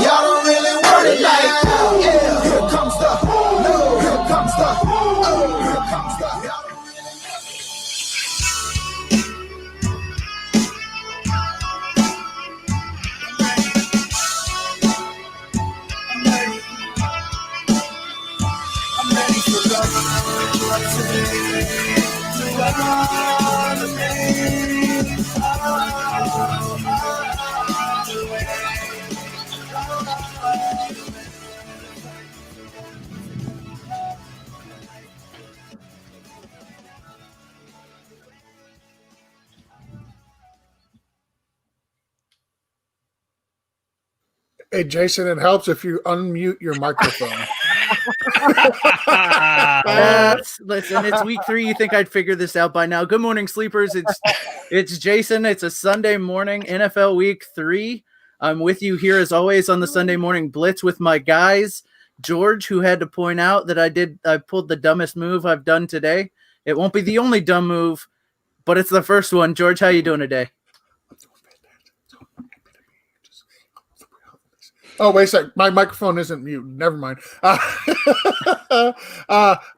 y'all don't really want it like that. Yeah, here comes the, no, here comes the, oh, here comes the, y'all don't really I'm ready for love today. Do I wanna be? Hey, Jason, it helps if you unmute your microphone. Listen, it's week 3. You think I'd figure this out by now? Good morning, sleepers. It's Jason. It's a Sunday morning, NFL week 3. I'm with you here as always on the Sunday morning Blitz with my guys. George, who had to point out that I pulled the dumbest move I've done today. It won't be the only dumb move, but it's the first one. George, how you doing today? Oh, wait a second. My microphone isn't muted. Never mind. I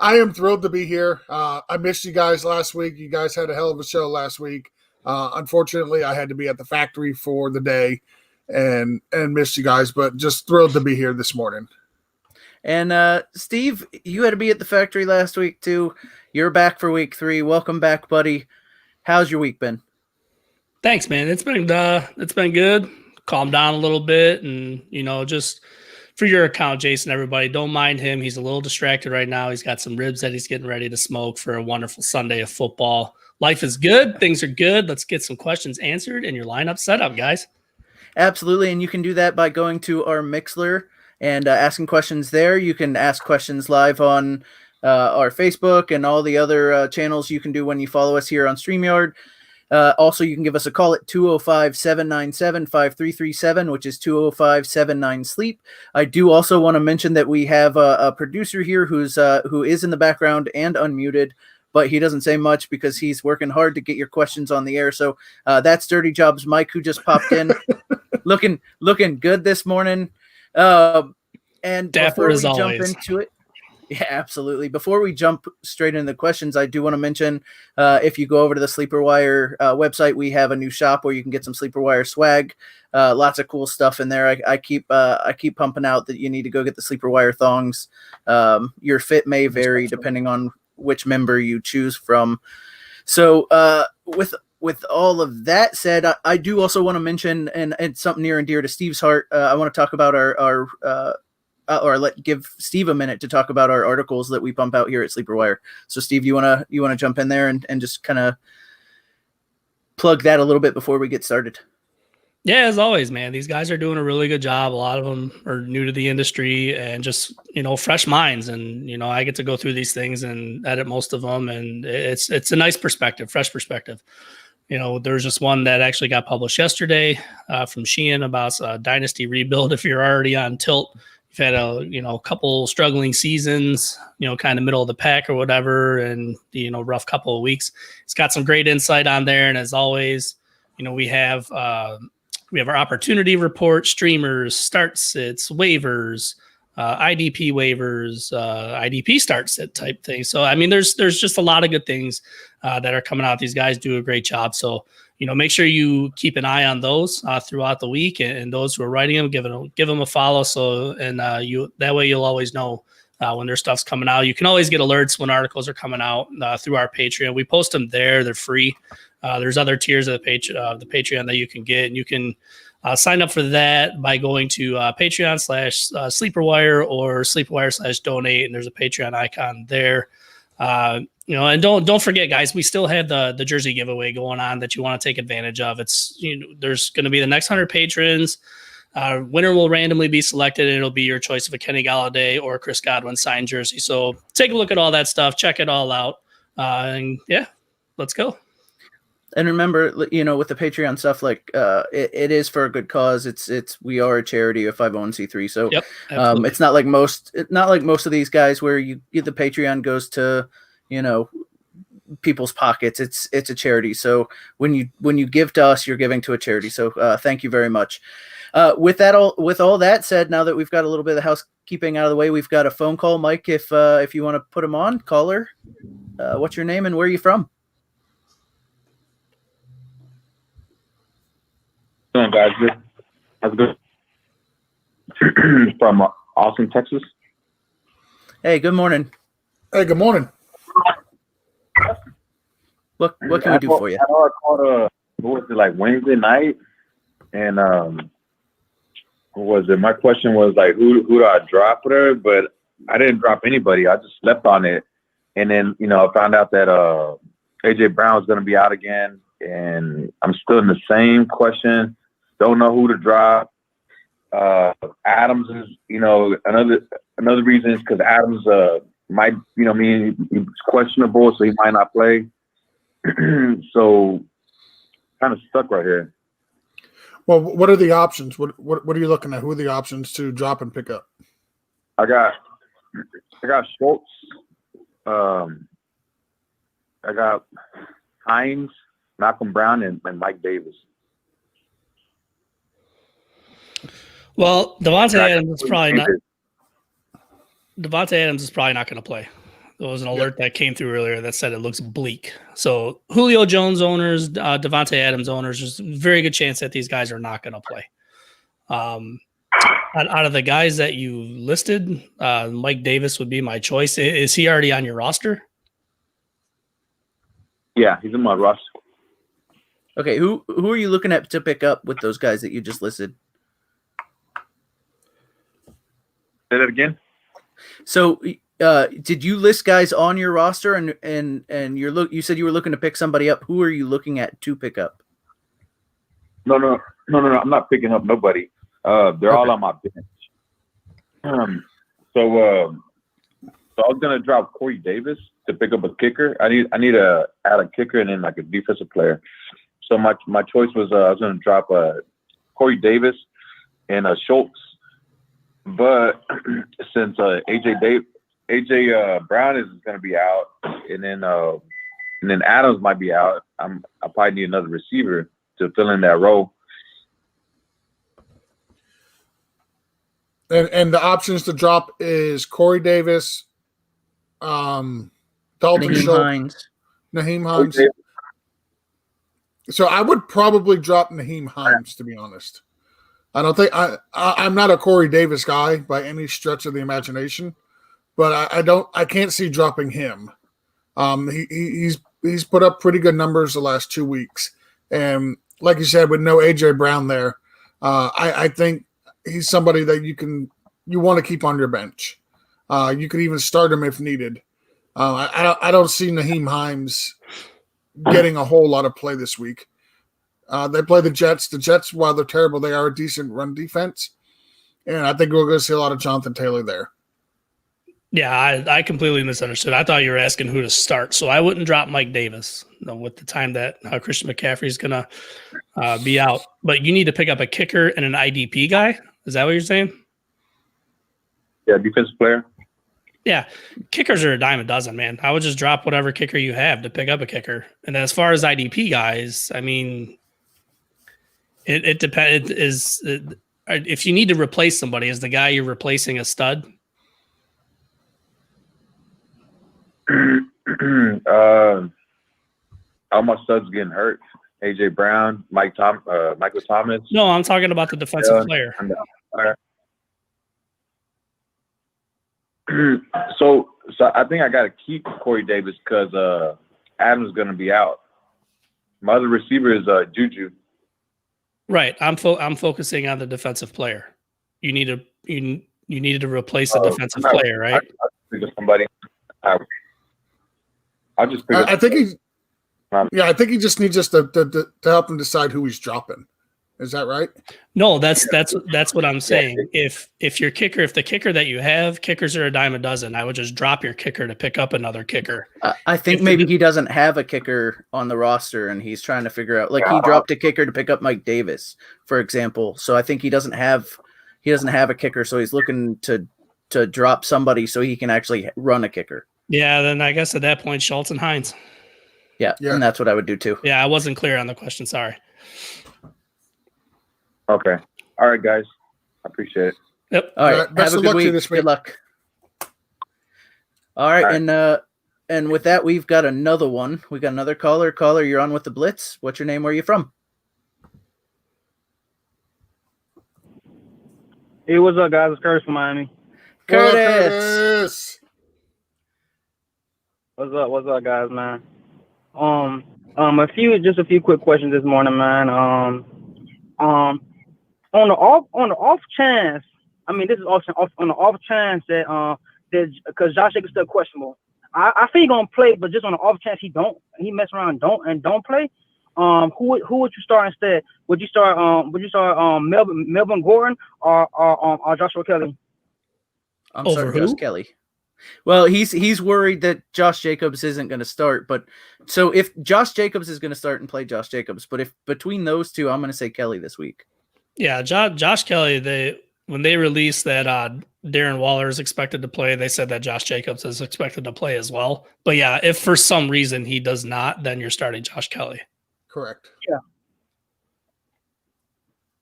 am thrilled to be here. I missed you guys last week. You guys had a hell of a show last week. Unfortunately, I had to be at the factory for the day and missed you guys, but just thrilled to be here this morning. And Steve, you had to be at the factory last week too. You're back for week 3. Welcome back, buddy. How's your week been? Thanks, man. It's been good. Calm down a little bit, and just for your account, Jason, everybody, don't mind him. He's a little distracted right now. He's got some ribs that he's getting ready to smoke for a wonderful Sunday of football. Life is good. Things are good. Let's get some questions answered and your lineup set up, guys. Absolutely, and you can do that by going to our Mixler and asking questions there. You can ask questions live on our Facebook and all the other channels you can do when you follow us here on StreamYard. Also, you can give us a call at 205-797-5337, which is 205-79-SLEEP. I do also want to mention that we have a producer here who is in the background and unmuted, but he doesn't say much because he's working hard to get your questions on the air. So that's Dirty Jobs Mike, who just popped in, looking good this morning. And Dapper as always. Jump into it. Yeah, absolutely. Before we jump straight into the questions, I do want to mention if you go over to the Sleeper Wire website, we have a new shop where you can get some Sleeper Wire swag. Lots of cool stuff in there. I keep pumping out that you need to go get the Sleeper Wire thongs. Your fit may vary depending on which member you choose from. So with all of that said, I do also want to mention, and it's something near and dear to Steve's heart. I want to talk about our give Steve a minute to talk about our articles that we pump out here at Sleeper Wire. So Steve, you wanna jump in there and just kind of plug that a little bit before we get started? Yeah, as always, man, these guys are doing a really good job. A lot of them are new to the industry and just, fresh minds. And, I get to go through these things and edit most of them. And it's a nice perspective, fresh perspective. There's just one that actually got published yesterday from Sheehan about dynasty rebuild. If you're already on tilt, you've had a couple struggling seasons, kind of middle of the pack or whatever, and rough couple of weeks. It's got some great insight on there, and as always, we have our opportunity report, streamers, start sits, waivers, IDP waivers, IDP start sit type thing. So I mean, there's just a lot of good things that are coming out. These guys do a great job. So make sure you keep an eye on those throughout the week, and those who are writing them, give them a follow. So, and that way you'll always know when their stuff's coming out. You can always get alerts when articles are coming out through our Patreon. We post them there; they're free. There's other tiers of the Patreon that you can get, and you can sign up for that by going to Patreon/SleeperWire or SleeperWire/donate, and there's a Patreon icon there. And don't forget, guys, we still have the jersey giveaway going on that you want to take advantage of. It's there's going to be the next 100 patrons. Winner will randomly be selected, and it'll be your choice of a Kenny Galladay or Chris Godwin signed jersey. So take a look at all that stuff, check it all out, and yeah, let's go. And remember, with the Patreon stuff, like it is for a good cause. We are a charity, a 501c3. So yep, it's not like most of these guys where you get the Patreon goes to, people's pockets. It's a charity. So when you give to us, you're giving to a charity. So thank you very much. With all that said, now that we've got a little bit of the housekeeping out of the way, we've got a phone call. Mike, if you want to put him on, caller, what's your name and where are you from? Doing, guys? That's good. From Austin, Texas. Hey, good morning. Hey, good morning. What can we do for you? I know I called what was it, like Wednesday night, and what was it? My question was like, who do I drop there? But I didn't drop anybody. I just slept on it, and then I found out that AJ Brown was going to be out again, and I'm still in the same question. Don't know who to drop. Adams is, another reason is because Adams might, he's questionable, so he might not play. So kind of stuck right here. Well, what are the options? What are you looking at? Who are the options to drop and pick up? I got Schultz. I got Hines, Malcolm Brown, and Mike Davis. Well, Devontae Adams is probably not going to play. There was an alert that came through earlier that said it looks bleak. So Julio Jones owners, Devontae Adams owners, there's a very good chance that these guys are not going to play. Out of the guys that you listed, Mike Davis would be my choice. Is he already on your roster? Yeah, he's in my roster. Okay, who are you looking at to pick up with those guys that you just listed? Say that again. So, did you list guys on your roster, and you said you were looking to pick somebody up? Who are you looking at to pick up? No. I'm not picking up nobody. They're all on my bench. So I was gonna drop Corey Davis to pick up a kicker. I need to add a kicker and then like a defensive player. So my choice was I was gonna drop Corey Davis and Schultz. But since AJ Brown is going to be out, and then Adams might be out, I probably need another receiver to fill in that role. And the options to drop is Corey Davis, Dalton Schultz, Nyheim Hines. So I would probably drop Nyheim Hines, to be honest. I don't think I'm not a Corey Davis guy by any stretch of the imagination, but I can't see dropping him. He's put up pretty good numbers the last 2 weeks, and like you said, with no AJ Brown there, I think he's somebody that you want to keep on your bench. You could even start him if needed. I don't see Nyheim Hines getting a whole lot of play this week. They play the Jets. The Jets, while they're terrible, they are a decent run defense. And I think we're going to see a lot of Jonathan Taylor there. Yeah, I completely misunderstood. I thought you were asking who to start. So I wouldn't drop Mike Davis with the time that Christian McCaffrey is going to be out. But you need to pick up a kicker and an IDP guy. Is that what you're saying? Yeah, defensive player. Yeah, kickers are a dime a dozen, man. I would just drop whatever kicker you have to pick up a kicker. And as far as IDP guys, I mean – It depends. If you need to replace somebody, is the guy you're replacing a stud? All my studs getting hurt. AJ Brown, Michael Thomas. No, I'm talking about the defensive player. So I think I got to keep Corey Davis because Adams is going to be out. My other receiver is Juju. Right. I'm focusing on the defensive player. You need to replace a defensive player, right? I'll pick up somebody. I'll just pick up. I think he just needs us to help him decide who he's dropping. Is that right? No, that's what I'm saying. If the kicker that you have, kickers are a dime a dozen, I would just drop your kicker to pick up another kicker. I think maybe he doesn't have a kicker on the roster and he's trying to figure out, like he dropped a kicker to pick up Mike Davis, for example. So I think he doesn't have a kicker, so he's looking to drop somebody so he can actually run a kicker. Yeah, then I guess at that point, Schultz and Hines. Yeah, Yeah. and that's what I would do too. Yeah, I wasn't clear on the question. Sorry. Okay. All right, guys. I appreciate it. Yep. All right, All right, best have a of good luck to you week. this week. Good luck. All right, All right. and with that, we've got another one. We got another caller. Caller, you're on with the Blitz. What's your name? Where are you from? Hey, what's up, guys? It's Curtis from Miami. What up, Curtis. Curtis? What's up, guys, man? Just a few quick questions this morning, man. On the off chance, I mean, this is on the off chance that because Josh Jacobs still questionable. I think he's gonna play, but just on the off chance he mess around and don't play. Who would you start instead? Would you start Melvin Gordon or Joshua Kelly? I'm Over sorry, who? Josh Kelly. Well, he's worried that Josh Jacobs isn't going to start, but so if Josh Jacobs is going to start and play Josh Jacobs, but if between those two, I'm going to say Kelly this week. Yeah, Josh Kelly. When they released that Darren Waller is expected to play, they said that Josh Jacobs is expected to play as well. But yeah, if for some reason he does not, then you're starting Josh Kelly. Correct. Yeah.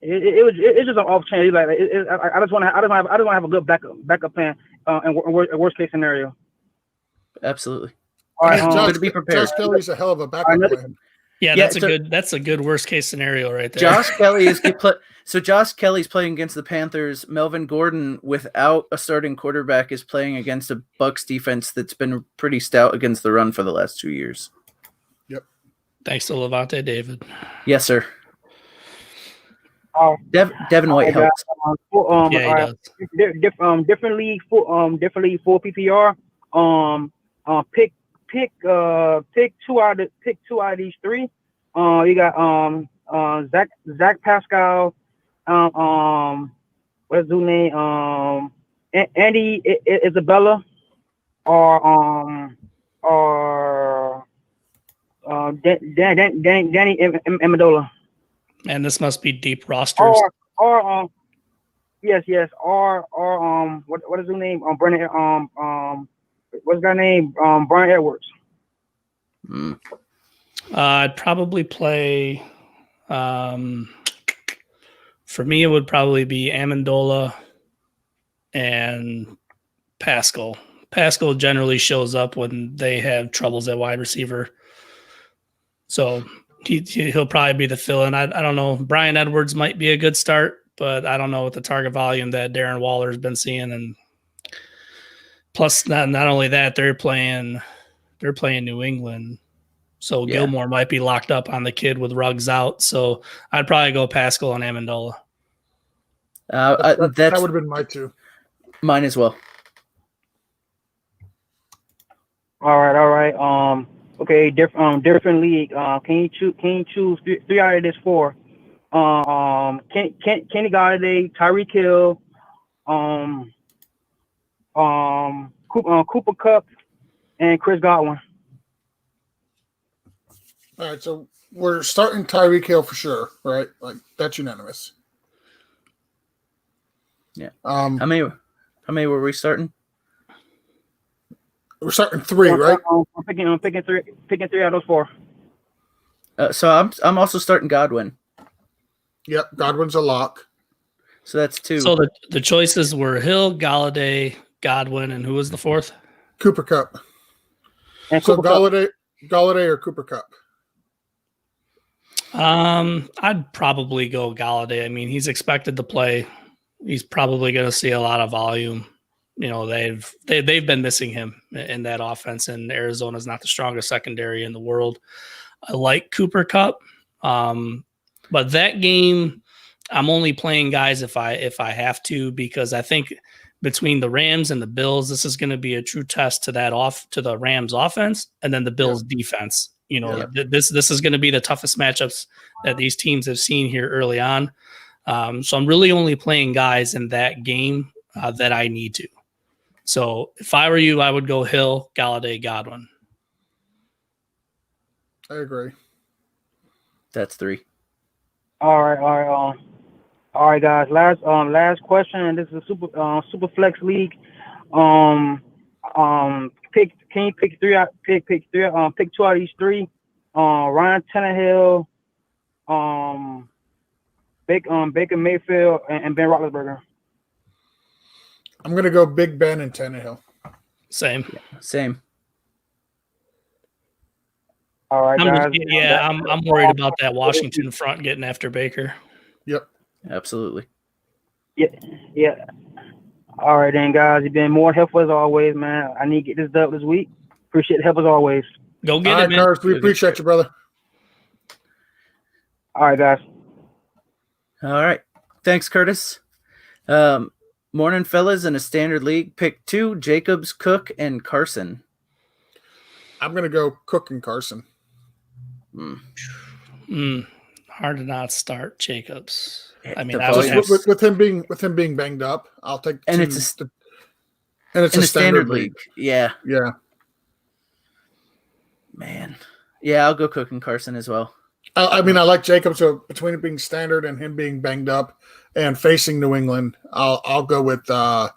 It's just an off chance. Like I just want to have a good backup plan in worst case scenario. Absolutely. All right, Josh, to be prepared. Josh Kelly's a hell of a backup plan. Yeah, Yeah, that's a good worst case scenario right there. Josh Kelly Josh Kelly's playing against the Panthers. Melvin Gordon, without a starting quarterback, is playing against a Bucs defense that's been pretty stout against the run for the last 2 years. Yep. Thanks to Levante David. Yes, sir. Devin White guys, helps. Yeah, he does. Different league for PPR. Pick two out of these three. You got Zach Pascal. What's his name? Andy Isabella, or Danny Amendola. And this must be deep rosters. Yes, or what is his name? Brennan what's that name? Brian Edwards. I'd probably play. For me, it would probably be Amendola and Pascal. Pascal generally shows up when they have troubles at wide receiver, so he'll probably be the fill-in. I don't know. Brian Edwards might be a good start, but I don't know what the target volume that Darren Waller has been seeing, and plus not only that, they're playing New England. So Yeah. Gilmore might be locked up on the kid with Ruggs out. So I'd probably go Pascal and Amendola. That would That's have been my two. mine as well. All right. Okay, different league. Can you choose three out of this four? Kenny Galladay, Tyreek Hill, Cooper Kupp, and Chris Godwin. All right, so we're starting Tyreek Hill for sure, right? Like that's unanimous. Yeah. How many were we starting? We're starting three, right? I'm picking three out of those four. So I'm also starting Godwin. Yep, Godwin's a lock. So that's two. So the choices were Hill, Galladay, Godwin, and who was the fourth? Cooper Kupp. And So Cooper Kupp. Galladay or Cooper Kupp? I'd probably go Galladay. I mean, he's expected to play. He's probably going to see a lot of volume. You know, they've been missing him in that offense, and Arizona's not the strongest secondary in the world. I like Cooper Kupp, but that game, I'm only playing guys if I have to, because I think between the Rams and the Bills, this is going to be a true test to the Rams offense, and then the Bills defense. You know, this is going to be the toughest matchups that these teams have seen here early on. So I'm really only playing guys in that game that I need to. So if I were you, I would go Hill, Galladay, Godwin. I agree. That's three. All right, guys. Last question, and this is a super flex league. Can you pick two out of these three? Ryan Tannehill, Baker Mayfield, and Ben Roethlisberger. I'm gonna go Big Ben and Tannehill. Same. Same. All right, guys. I'm worried about that Washington front getting after Baker. Yep. Absolutely. Yeah. All right, then, guys. You've been more helpful as always, man. I need to get this dub this week. Appreciate the help as always. Go get All it, right, man. Cars, we appreciate you, brother. All right, guys. All right. Thanks, Curtis. Morning, fellas. In a standard league, pick 2, Jacobs, Cook, and Carson. I'm gonna go Cook and Carson. Hard to not start Jacobs. I mean, The I would volume- have, With him being banged up, I'll take. And two, it's a and it's in a a standard league. Yeah. Yeah. Man. Yeah, I'll go Cook and Carson as well. I mean, I like Jacobs. So between it being standard and him being banged up and facing New England, I'll go with. I'll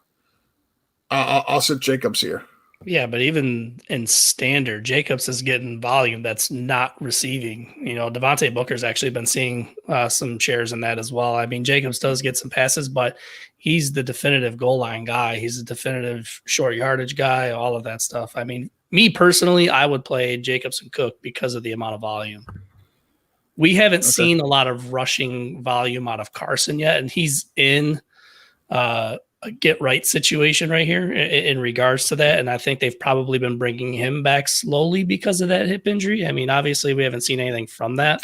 sit Jacobs here. yeah, but even in standard, Jacobs is getting volume that's not receiving. You know, Devontae Booker's actually been seeing some shares in that as well. I mean, Jacobs does get some passes, but he's the definitive goal line guy. He's a definitive short yardage guy, all of that stuff. I mean, me personally, I would play Jacobs and Cook because of the amount of volume. We haven't seen a lot of rushing volume out of Carson yet, and he's in a get right situation right here in regards to that. And I think they've probably been bringing him back slowly because of that hip injury. I mean, obviously we haven't seen anything from that,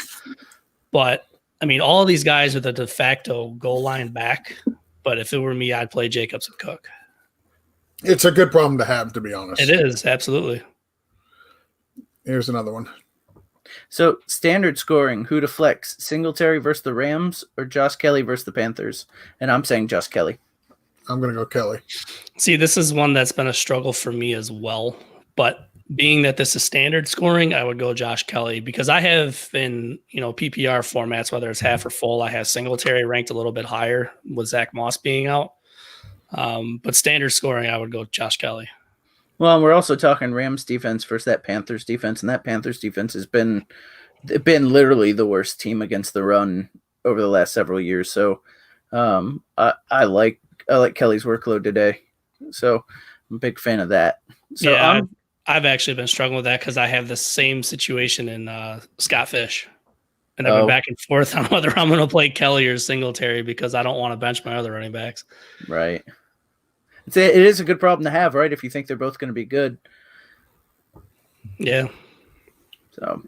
but I mean, all of these guys are the de facto goal line back. But if it were me, I'd play Jacobs and Cook. It's a good problem to have, to be honest. It is, absolutely. Here's another one. So standard scoring, who to flex? Singletary versus the Rams or Josh Kelly versus the Panthers? And I'm saying Josh Kelly. I'm going to go Kelly. See, this is one that's been a struggle for me as well. But being that this is standard scoring, I would go Josh Kelly because I have in, PPR formats, whether it's half or full, I have Singletary ranked a little bit higher with Zach Moss being out. But standard scoring, I would go Josh Kelly. Well, we're also talking Rams defense versus that Panthers defense, and that Panthers defense has been literally the worst team against the run over the last several years. So I like Kelly's workload today. So I'm a big fan of that. So yeah, I've actually been struggling with that because I have the same situation in Scott Fish. And I've been back and forth on whether I'm going to play Kelly or Singletary because I don't want to bench my other running backs. Right. It is a good problem to have, right? If you think they're both going to be good. Yeah. So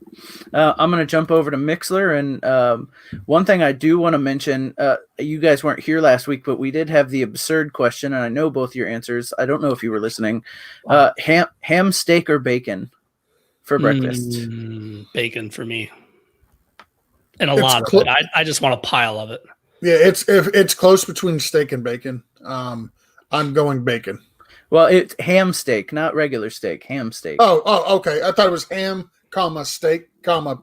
I'm going to jump over to Mixler. And one thing I do want to mention, you guys weren't here last week, but we did have the absurd question, and I know both your answers. I don't know if you were listening. Ham, steak, or bacon for breakfast? Bacon for me. And a lot of it. I just want a pile of it. Yeah, it's close between steak and bacon. I'm going bacon. Well, it's ham steak, not regular steak. Ham steak. Oh, okay. I thought it was ham, steak,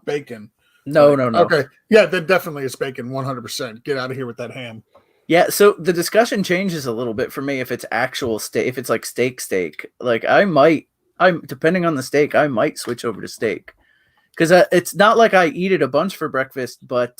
bacon. No. Okay. Yeah, then definitely it's bacon, 100%. Get out of here with that ham. Yeah, so the discussion changes a little bit for me if it's actual steak, if it's like steak. Like I'm depending on the steak, I might switch over to steak. Because it's not like I eat it a bunch for breakfast, but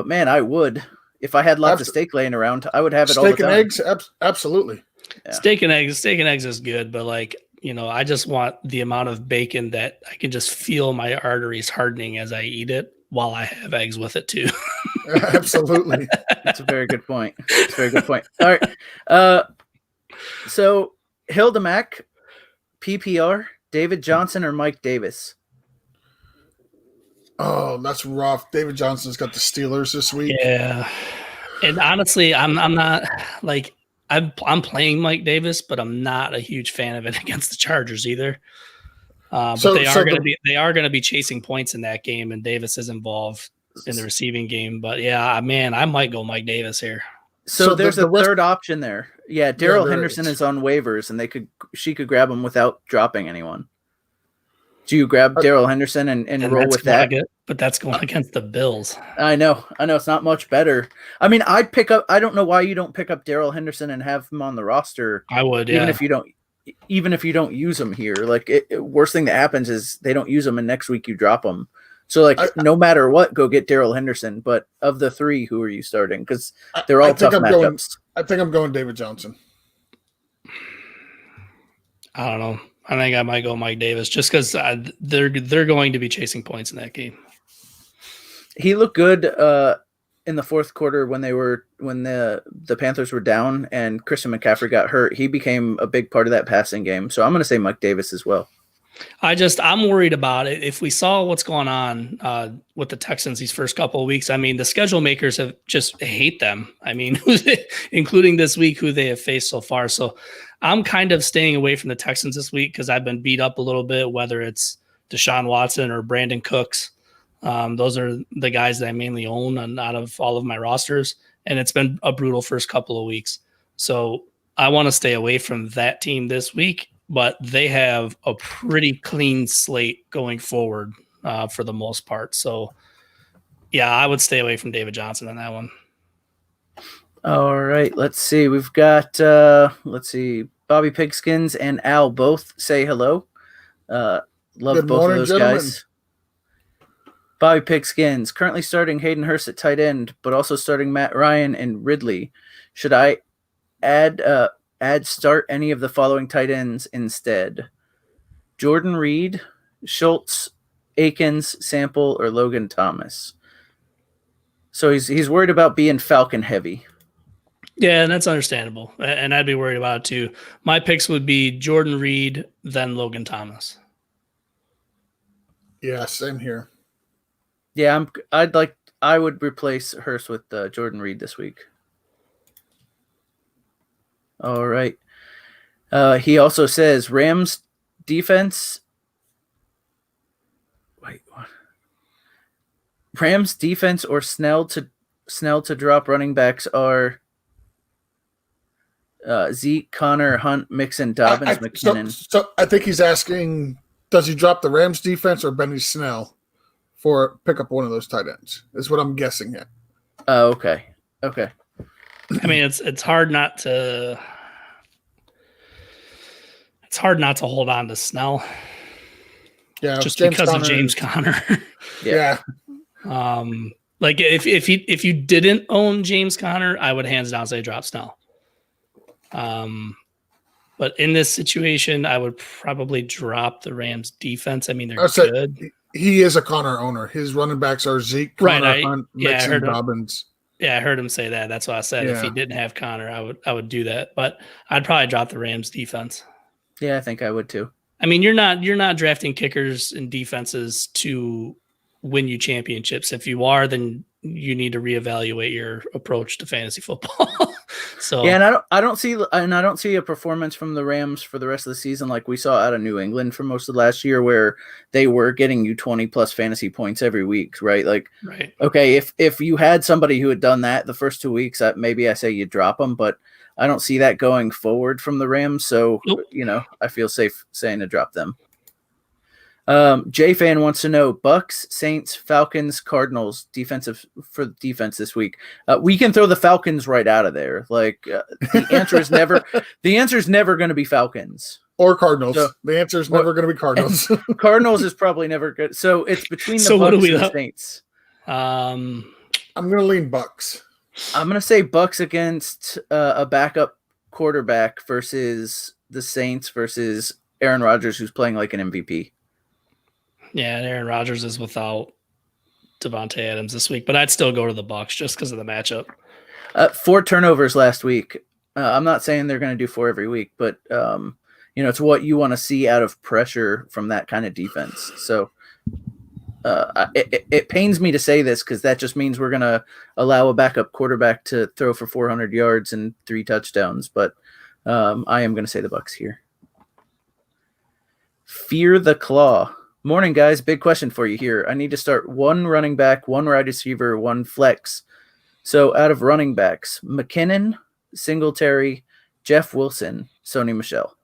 man, I would. If I had lots of steak laying around, I would have it all the time. Steak and eggs, absolutely. Yeah. Steak and eggs is good, but I just want the amount of bacon that I can just feel my arteries hardening as I eat it while I have eggs with it too. Absolutely. That's a very good point. All right. So Hilda Mack, PPR, David Johnson or Mike Davis? Oh, that's rough. David Johnson's got the Steelers this week. Yeah. And honestly, I'm not like I'm playing Mike Davis, but I'm not a huge fan of it against the Chargers either. But they are going to be chasing points in that game, and Davis is involved in the receiving game. But yeah, man, I might go Mike Davis here. So there's a third option there. Yeah, Daryl Henderson is on waivers, and she could grab him without dropping anyone. Do you grab Daryl Henderson and roll with that? But that's going against the Bills. I know. It's not much better. I mean, I'd pick up. I don't know why you don't pick up Daryl Henderson and have him on the roster. I would, yeah. Even if you don't. even if you don't use them here, like worst thing that happens is they don't use them, and next week you drop them. So like no matter what, go get Darrell Henderson. But of the three, who are you starting? Because they're all tough matchups. I think I'm going David Johnson. I don't know. I think I might go Mike Davis just because they're going to be chasing points in that game. He looked good in the fourth quarter when the Panthers were down and Christian McCaffrey got hurt. He became a big part of that passing game. So I'm going to say Mike Davis as well. I'm worried about it. If we saw what's going on with the Texans these first couple of weeks, I mean, the schedule makers have just hate them. I mean, including this week, who they have faced so far. So I'm kind of staying away from the Texans this week because I've been beat up a little bit, whether it's Deshaun Watson or Brandon Cooks. Those are the guys that I mainly own out of all of my rosters. And it's been a brutal first couple of weeks. So I want to stay away from that team this week. But they have a pretty clean slate going forward for the most part. So, yeah, I would stay away from David Johnson on that one. All right, let's see. We've got, Bobby Pigskins and Al both say hello. Love Good both morning, of those gentlemen. guys. Bobby Pigskins, currently starting Hayden Hurst at tight end, but also starting Matt Ryan and Ridley. Should I start any of the following tight ends instead? Jordan Reed, Schultz, Akins, Sample, or Logan Thomas. So he's worried about being Falcon heavy. Yeah, and that's understandable. And I'd be worried about it too. My picks would be Jordan Reed, then Logan Thomas. Yeah, same here. Yeah, I would replace Hurst with Jordan Reed this week. All right. He also says Rams defense. Wait, what? Rams defense or Snell to drop running backs are Zeke, Connor, Hunt, Mixon, Dobbins, McKinnon. So I think he's asking, does he drop the Rams defense or Benny Snell for pick up one of those tight ends? Is what I'm guessing here. Oh, okay. Okay. I mean, it's hard not to hold on to Snell. Yeah, just James because Conner of James Conner. Yeah. Like if you didn't own James Conner, I would hands down say drop Snell. But in this situation, I would probably drop the Rams defense. I mean, they're good. He is a Connor owner. His running backs are Zeke, Connor, Hunt, Mixon, Dobbins. Yeah, I heard him say that. That's why I said if he didn't have Connor, I would do that. But I'd probably drop the Rams defense. Yeah, I think I would too. I mean, you're not drafting kickers and defenses to win you championships. If you are, then you need to reevaluate your approach to fantasy football. So yeah, and I don't see a performance from the Rams for the rest of the season like we saw out of New England for most of last year, where they were getting you 20 plus fantasy points every week, right? Like, right. Okay, if you had somebody who had done that the first 2 weeks, maybe I say you drop them, but I don't see that going forward from the Rams. So, I feel safe saying to drop them. J-Fan wants to know Bucks, Saints, Falcons, Cardinals defense this week. We can throw the Falcons right out of there. Like the answer is never going to be Falcons or Cardinals. So, the answer is never going to be Cardinals. Cardinals is probably never good. So it's between the Bucks and the Saints. I'm going to lean Bucks. I'm going to say Bucks against a backup quarterback versus the Saints versus Aaron Rodgers, who's playing like an MVP. Yeah, and Aaron Rodgers is without Devontae Adams this week, but I'd still go to the Bucs just because of the matchup. 4 turnovers last week. I'm not saying they're going to do 4 every week, but it's what you want to see out of pressure from that kind of defense. So it pains me to say this because that just means we're going to allow a backup quarterback to throw for 400 yards and 3 touchdowns. But I am going to say the Bucs here. Fear the Claw. Morning, guys. Big question for you here. I need to start 1 running back, 1 wide receiver, 1 flex. So out of running backs, McKinnon, Singletary, Jeff Wilson, Sony Michel.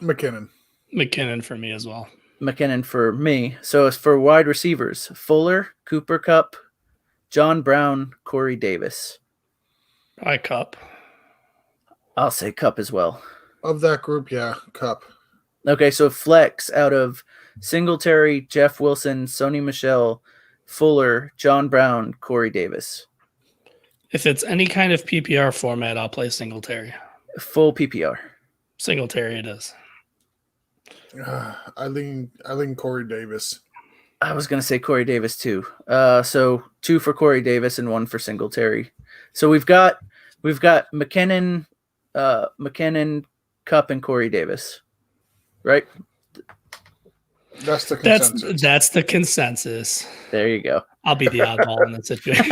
McKinnon for me as well. McKinnon for me. So as for wide receivers, Fuller, Cooper Kupp, John Brown, Corey Davis. Probably Kupp. I'll say Kupp as well. Of that group, yeah, Cup. Okay, so flex out of Singletary, Jeff Wilson, Sony Michel, Fuller, John Brown, Corey Davis. If it's any kind of PPR format, I'll play Singletary. Full PPR. Singletary it is. I lean Corey Davis. I was going to say Corey Davis too. So 2 for Corey Davis and 1 for Singletary. So we've got McKinnon, Cup, and Corey Davis, right? That's the consensus. That's the consensus. There you go. I'll be the oddball in that situation.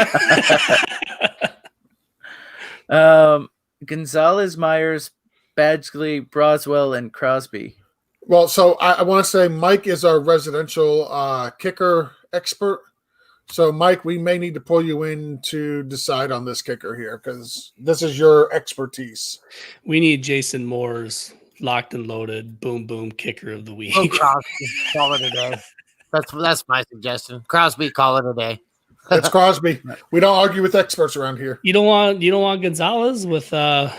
Gonzalez, Myers, Badgley, Broswell, and Crosby. Well, so I want to say Mike is our residential kicker expert. So, Mike, we may need to pull you in to decide on this kicker here because this is your expertise. We need Jason Moore's locked and loaded, boom, boom kicker of the week. Oh, Crosby, call it a day. That's my suggestion. Crosby, call it a day. It's Crosby. We don't argue with experts around here. You don't want Gonzalez with the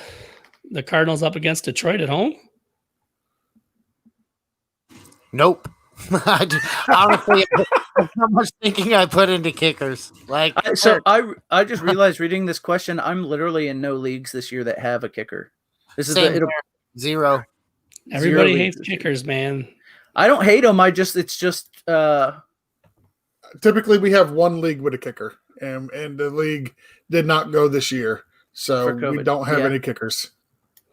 Cardinals up against Detroit at home? Nope. Honestly, how much thinking I put into kickers. I just realized reading this question, I'm literally in no leagues this year that have a kicker. This is zero. Everybody Zero hates kickers, man. I don't hate them. It's just typically we have one league with a kicker, and the league did not go this year, so we don't have any kickers.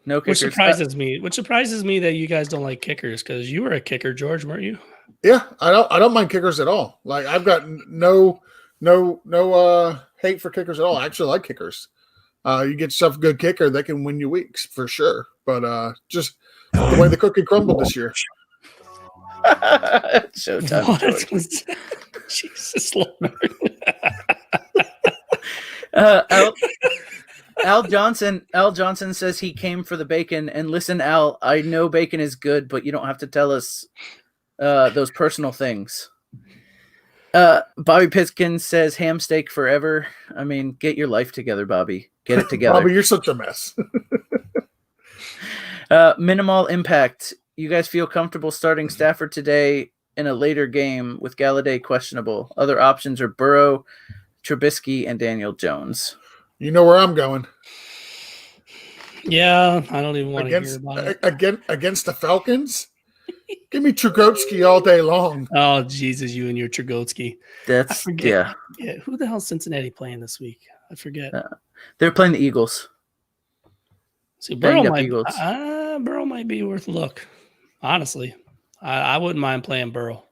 No kickers. Which surprises me that you guys don't like kickers because you were a kicker, George, weren't you? Yeah, I don't mind kickers at all. Like I've got no hate for kickers at all. I actually like kickers. You get yourself a good kicker, they can win you weeks for sure. But just the way the cookie crumbled this year. Showtime. Jesus Lord. Al Johnson says he came for the bacon. And listen, Al, I know bacon is good, but you don't have to tell us those personal things. Bobby Pitkin says ham steak forever. I mean, get your life together, Bobby. Get it together. Bobby, you're such a mess. Minimal impact. You guys feel comfortable starting Stafford today in a later game with Galladay questionable. Other options are Burrow, Trubisky, and Daniel Jones. You know where I'm going. Yeah, I don't even want to hear about it. Against the Falcons? Give me Trugotsky all day long. Oh, Jesus, you and your Trugotsky. I forget. Yeah. Who the hell is Cincinnati playing this week? I forget. They're playing the Eagles. See, Burrow might be worth a look. Honestly, I wouldn't mind playing Burrow.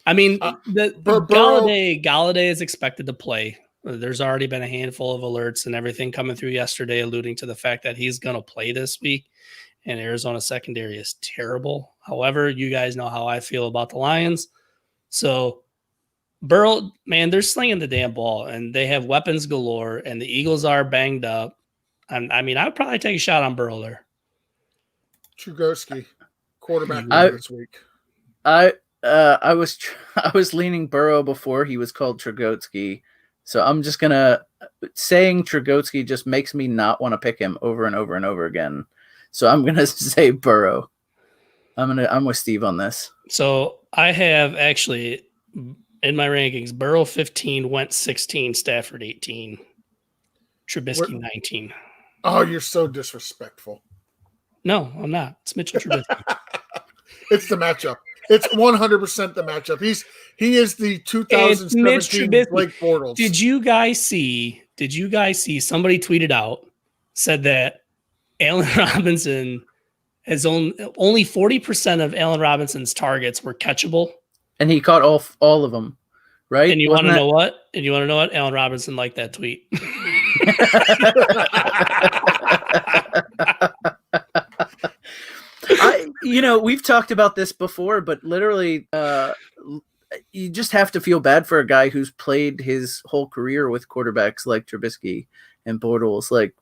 I mean, Galladay is expected to play. There's already been a handful of alerts and everything coming through yesterday alluding to the fact that he's going to play this week, and Arizona secondary is terrible. However, you guys know how I feel about the Lions. So Burrow, man, they're slinging the damn ball, and they have weapons galore, and the Eagles are banged up. I mean, I would probably take a shot on Burrow there. Trugotsky, quarterback this week. I was leaning Burrow before he was called Trugotsky. So I'm just saying Trugotsky just makes me not want to pick him over and over and over again. So I'm gonna say Burrow. I'm with Steve on this. So I have actually in my rankings Burrow 15, Wentz 16, Stafford 18, Trubisky 19. Oh, you're so disrespectful. No, I'm not. It's Mitchell Trubisky. It's the matchup. It's 100% the matchup. He is the 2017 Blake Bortles. Did you guys see somebody tweeted out, said that Allen Robinson has only 40% of Allen Robinson's targets were catchable. And he caught all of them, right? And you want to know what? Allen Robinson liked that tweet. We've talked about this before, but literally, you just have to feel bad for a guy who's played his whole career with quarterbacks like Trubisky and Bortles. Like,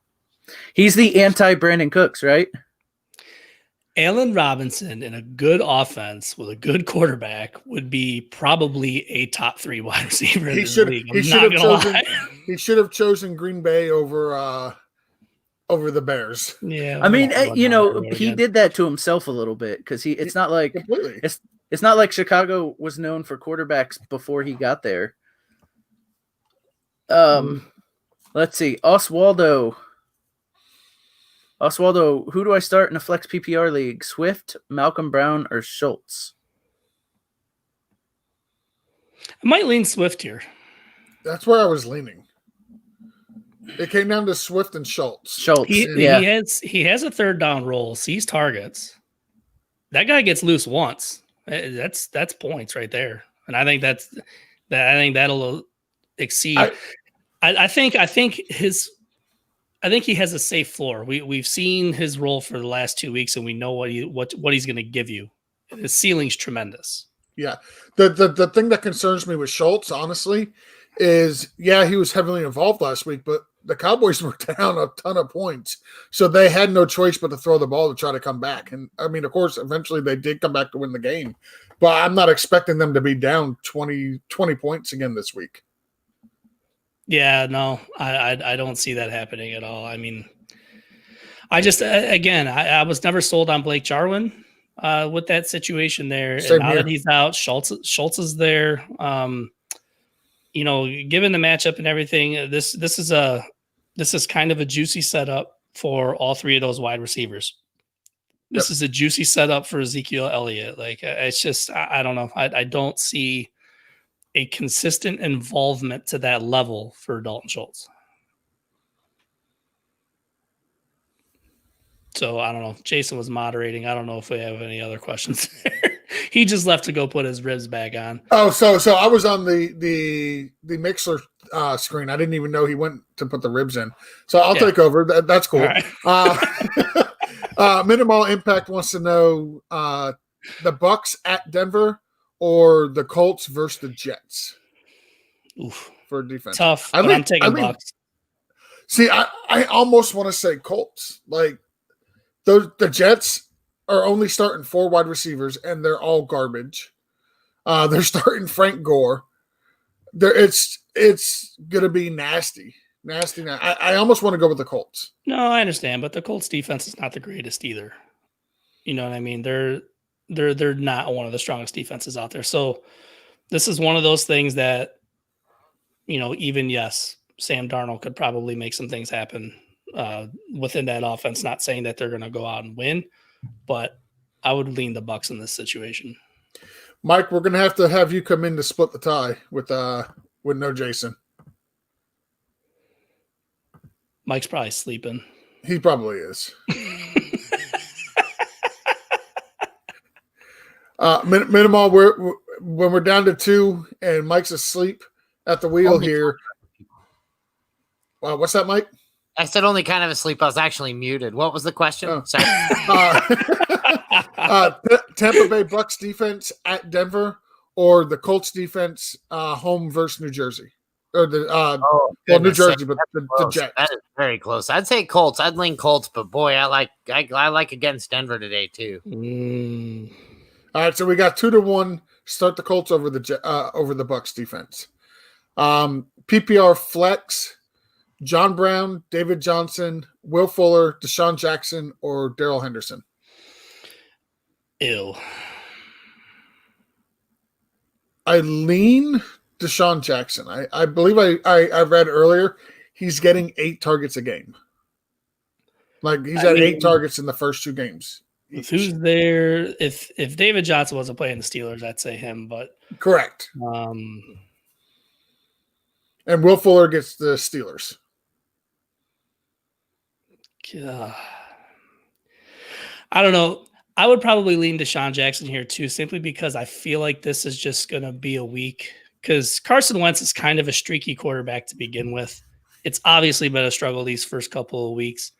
he's the anti-Brandon Cooks, right? Allen Robinson in a good offense with a good quarterback would be probably a top 3 wide receiver in the league. He should have chosen Green Bay over over the Bears. Yeah, I mean, I'm not you going know, over it he again. did that to himself a little bit because it's not like Completely. it's not like Chicago was known for quarterbacks before he got there. Let's see, Oswaldo, who do I start in a flex PPR league? Swift, Malcolm Brown, or Schultz? I might lean Swift here. That's where I was leaning. It came down to Swift and Schultz. He has a third down role, sees targets. That guy gets loose once. That's points right there, and I think that'll exceed. I think he has a safe floor. We've seen his role for the last 2 weeks, and we know what he's going to give you. His ceiling's tremendous. Yeah. The thing that concerns me with Schultz, honestly, is he was heavily involved last week, but the Cowboys were down a ton of points. So they had no choice but to throw the ball to try to come back. And I mean, of course, eventually they did come back to win the game, but I'm not expecting them to be down 20 points again this week. Yeah, no, I don't see that happening at all. I mean, I just, again, I was never sold on Blake Jarwin with that situation there. Same and now here. that he's out, Schultz is there. You know, given the matchup and everything, this is kind of a juicy setup for all three of those wide receivers. This is a juicy setup for Ezekiel Elliott. Like, it's just, I don't know. I don't see a consistent involvement to that level for Dalton Schultz. So I don't know. Jason was moderating. I don't know if we have any other questions. He just left to go put his ribs back on. Oh, so I was on the Mixler screen. I didn't even know he went to put the ribs in. So I'll take over. That's cool. Right. Minimal Impact wants to know the Bucks at Denver or the Colts versus the Jets. Oof. For defense. Tough, but I'm taking Bucks. See, I almost want to say Colts. Like, the Jets are only starting 4 wide receivers, and they're all garbage. They're starting Frank Gore. It's going to be nasty. I almost want to go with the Colts. No, I understand, but the Colts defense is not the greatest either. You know what I mean? They're not one of the strongest defenses out there. So this is one of those things that, you know, even Sam Darnold could probably make some things happen within that offense. Not saying that they're going to go out and win, but I would lean the Bucks in this situation. Mike, we're going to have you come in to split the tie with no Jason. Mike's probably sleeping. He probably is. Minimal, when we're down to 2 and Mike's asleep at the wheel here. What's that, Mike? I said only kind of asleep. I was actually muted. What was the question? Oh. Sorry. Tampa Bay Bucks defense at Denver or the Colts defense home versus New Jersey? Or New Jersey, but the Jets. That is very close. I'd say Colts. I'd lean Colts, but boy, I like against Denver today too. All right, so we got 2-1. Start the Colts over the Bucks defense. PPR flex: John Brown, David Johnson, Will Fuller, Deshaun Jackson, or Darrell Henderson. Ew. I lean Deshaun Jackson. I believe I read earlier he's getting 8 targets a game. Like, he's had 8 targets in the first 2 games. If who's there? If David Johnson wasn't playing the Steelers, I'd say him. But correct. And Will Fuller gets the Steelers. I don't know. I would probably lean Deshaun Jackson here too, simply because I feel like this is just going to be a week. Because Carson Wentz is kind of a streaky quarterback to begin with. It's obviously been a struggle these first couple of weeks.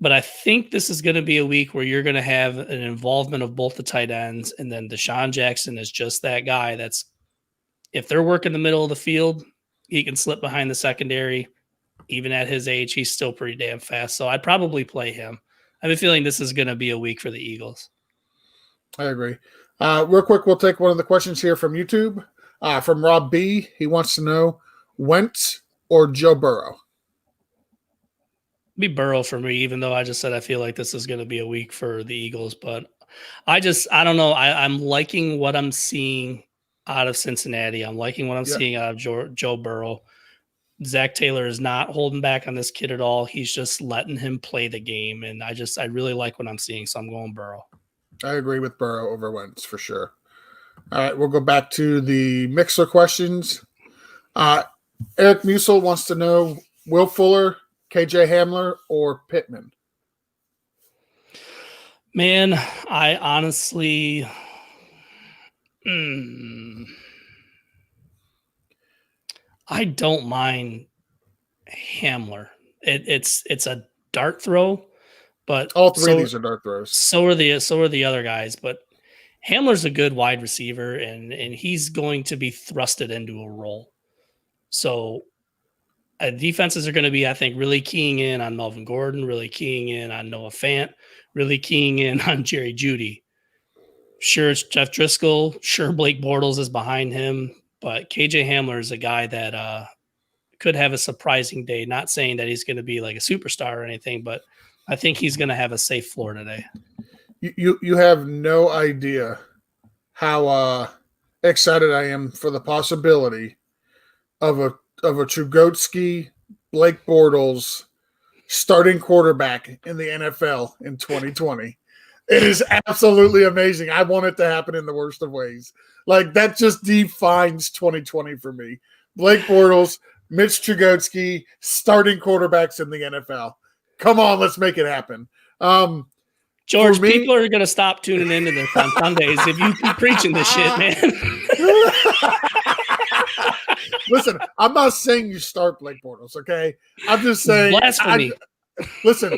But I think this is going to be a week where you're going to have an involvement of both the tight ends, and then Deshaun Jackson is just that guy that's, if they're working the middle of the field, he can slip behind the secondary. Even at his age, he's still pretty damn fast. So I'd probably play him. I have a feeling this is going to be a week for the Eagles. I agree. Real quick, we'll take one of the questions here from YouTube. From Rob B. He wants to know Wentz or Joe Burrow. Be Burrow for me, even though I just said I feel like this is going to be a week for the Eagles. But I don't know. I'm liking what I'm seeing out of Cincinnati. I'm liking what I'm seeing out of Joe Burrow. Zach Taylor is not holding back on this kid at all. He's just letting him play the game. And I really like what I'm seeing. So I'm going Burrow. I agree with Burrow over Wentz for sure. All right, we'll go back to the Mixer questions. Eric Musil wants to know Will Fuller, KJ Hamler, or Pittman? Man, I honestly, I don't mind Hamler. It's a dart throw, but all three of these are dart throws. So are the other guys, but Hamler's a good wide receiver, and he's going to be thrusted into a role. So defenses are going to be, I think, really keying in on Melvin Gordon, really keying in on Noah Fant, really keying in on Jerry Jeudy. Sure, it's Jeff Driscoll. Sure, Blake Bortles is behind him. But KJ Hamler is a guy that could have a surprising day. Not saying that he's going to be like a superstar or anything, but I think he's going to have a safe floor today. You have no idea how excited I am for the possibility of a Trugotsky, Blake Bortles starting quarterback in the NFL in 2020. It is absolutely amazing. I want it to happen in the worst of ways. Like, that just defines 2020 for me. Blake Bortles, Mitch Trugotsky, starting quarterbacks in the NFL. Come on, let's make it happen. George, people are going to stop tuning into this on Sundays if you keep preaching this shit, man. Listen, I'm not saying you start Blake Bortles, okay? I'm just saying. Blasphemy. Listen,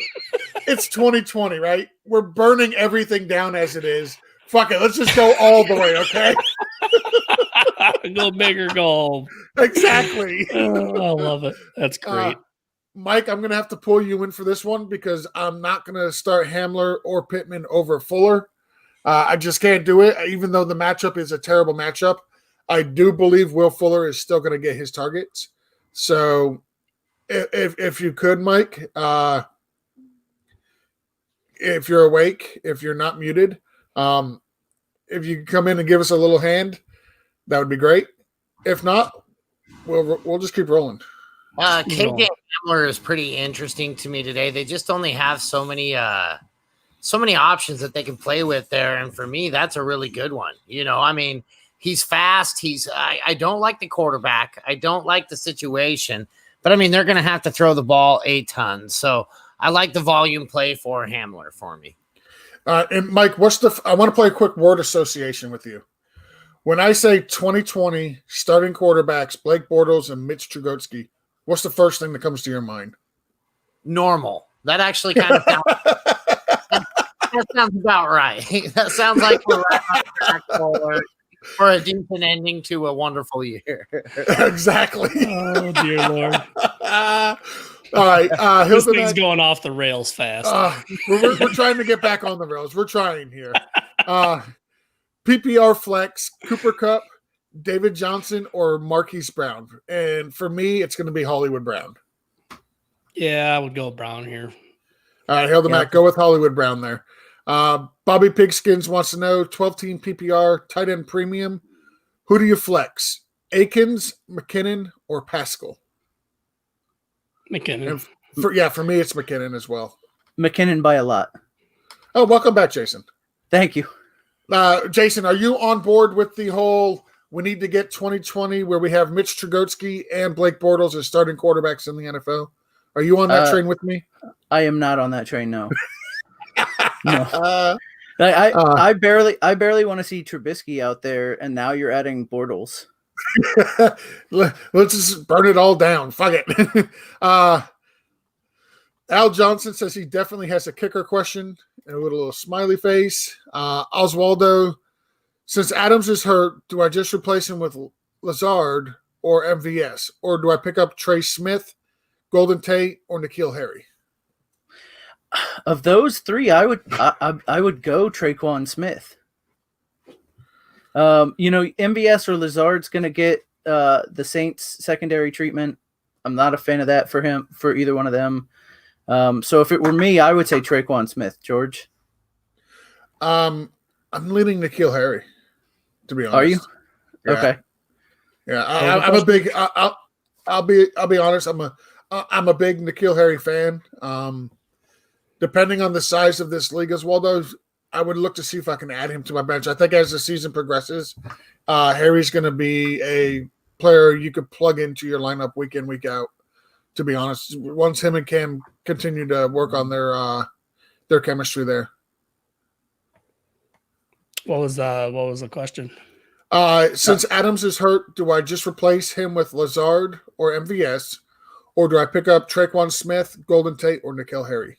it's 2020, right? We're burning everything down as it is. Fuck it. Let's just go all the way, okay? Go big or go home. Exactly. Oh, I love it. That's great. Mike, I'm going to have to pull you in for this one because I'm not going to start Hamler or Pittman over Fuller. I just can't do it, even though the matchup is a terrible matchup. I do believe Will Fuller is still going to get his targets. So if you could, Mike, if you're awake, if you're not muted, if you could come in and give us a little hand, that would be great. If not, we'll just keep rolling. KJ Hamler is pretty interesting to me today. They just only have so many options that they can play with there, and for me, that's a really good one. I mean, he's fast. I don't like the quarterback. I don't like the situation, but I mean, they're going to have to throw the ball a ton. So I like the volume play for Hamler for me. And Mike, I want to play a quick word association with you. When I say 2020 starting quarterbacks, Blake Bortles and Mitch Trugotsky, what's the first thing that comes to your mind? Normal. That actually kind of sounds, that sounds about right. That sounds like we're right on track for a decent ending to a wonderful year. Exactly. Oh, dear Lord. All right. This thing's going off the rails fast. We're trying to get back on the rails. We're trying here. PPR flex, Cooper Kupp, David Johnson, or Marquise Brown. And for me, it's going to be Hollywood Brown. Yeah, I would go Brown here. All right, Hail the Mac. Go with Hollywood Brown there. Bobby Pigskins wants to know 12-team PPR, tight end premium. Who do you flex? Akins, McKinnon, or Pascal? McKinnon. For me, it's McKinnon as well. McKinnon by a lot. Oh, welcome back, Jason. Thank you. Jason, are you on board with the whole we need to get 2020 where we have Mitch Trugotsky and Blake Bortles as starting quarterbacks in the NFL? Are you on that train with me? I am not on that train, no. No. I barely want to see Trubisky out there, and now you're adding Bortles. Let's just burn it all down. Fuck it. Al Johnson says he definitely has a kicker question and with a little smiley face. Oswaldo, since Adams is hurt, do I just replace him with Lazard or MVS? Or do I pick up Trey Smith, Golden Tate, or N'Keal Harry? Of those three, I would go Traquan Smith. MVS or Lazard's going to get the Saints secondary treatment. I'm not a fan of that for either one of them. So if it were me, I would say Traquan Smith. George, I'm leaning N'Keal Harry, to be honest. are you? Yeah. Okay. Yeah, I'm a big. I'll be honest. I'm a big N'Keal Harry fan. Depending on the size of this league as well, though, I would look to see if I can add him to my bench. I think as the season progresses, Harry's going to be a player you could plug into your lineup week in, week out. To be honest, once him and Cam continue to work on their chemistry there. What was the question? Since Adams is hurt, do I just replace him with Lazard or MVS, or do I pick up Traquan Smith, Golden Tate, or N'Keal Harry?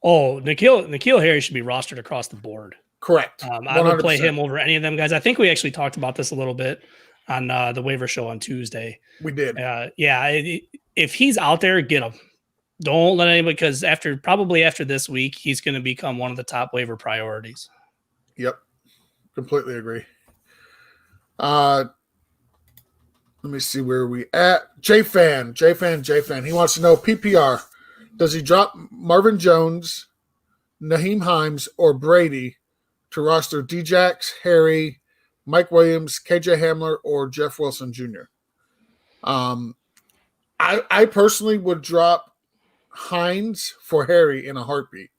Oh, N'Keal Harry should be rostered across the board. Correct. I would play him over any of them guys. I think we actually talked about this a little bit on the waiver show on Tuesday. We did. If he's out there, get him. Don't let anybody, because probably after this week, he's going to become one of the top waiver priorities. Yep. Completely agree. Let me see where we at. J-Fan. He wants to know PPR. Does he drop Marvin Jones, Naheem Himes, or Brady to roster Djax, Harry, Mike Williams, KJ Hamler, or Jeff Wilson Jr.? I personally would drop Hines for Harry in a heartbeat.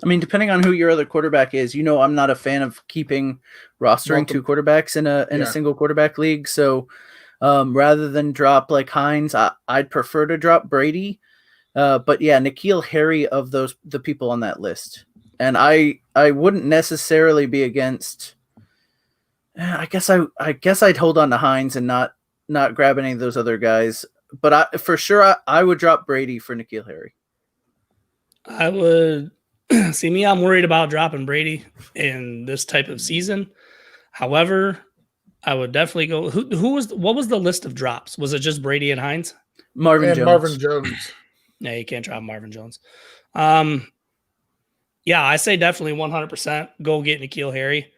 I mean, depending on who your other quarterback is, I'm not a fan of rostering two quarterbacks in a single quarterback league. So rather than drop like Hines, I'd prefer to drop Brady. But yeah, N'Keal Harry of the people on that list. And I wouldn't necessarily be against. I guess I'd hold on to Hines and not grab any of those other guys. But for sure I would drop Brady for N'Keal Harry. I would. See me, I'm worried about dropping Brady in this type of season. However, I would definitely go. What was the list of drops? Was it just Brady and Hines? Marvin Jones. Yeah, you can't drop Marvin Jones. Yeah, I say definitely 100% go get N'Keal Harry.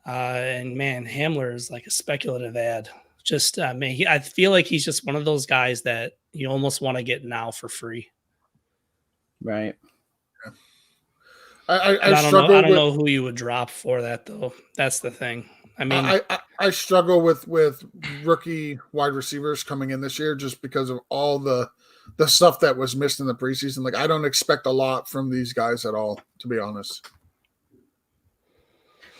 And man, Hamler is like a speculative ad. Just I feel like he's just one of those guys that you almost want to get now for free. Right. I don't know who you would drop for that though. That's the thing. I mean, I struggle with rookie wide receivers coming in this year just because of all the stuff that was missed in the preseason. Like I don't expect a lot from these guys at all, to be honest.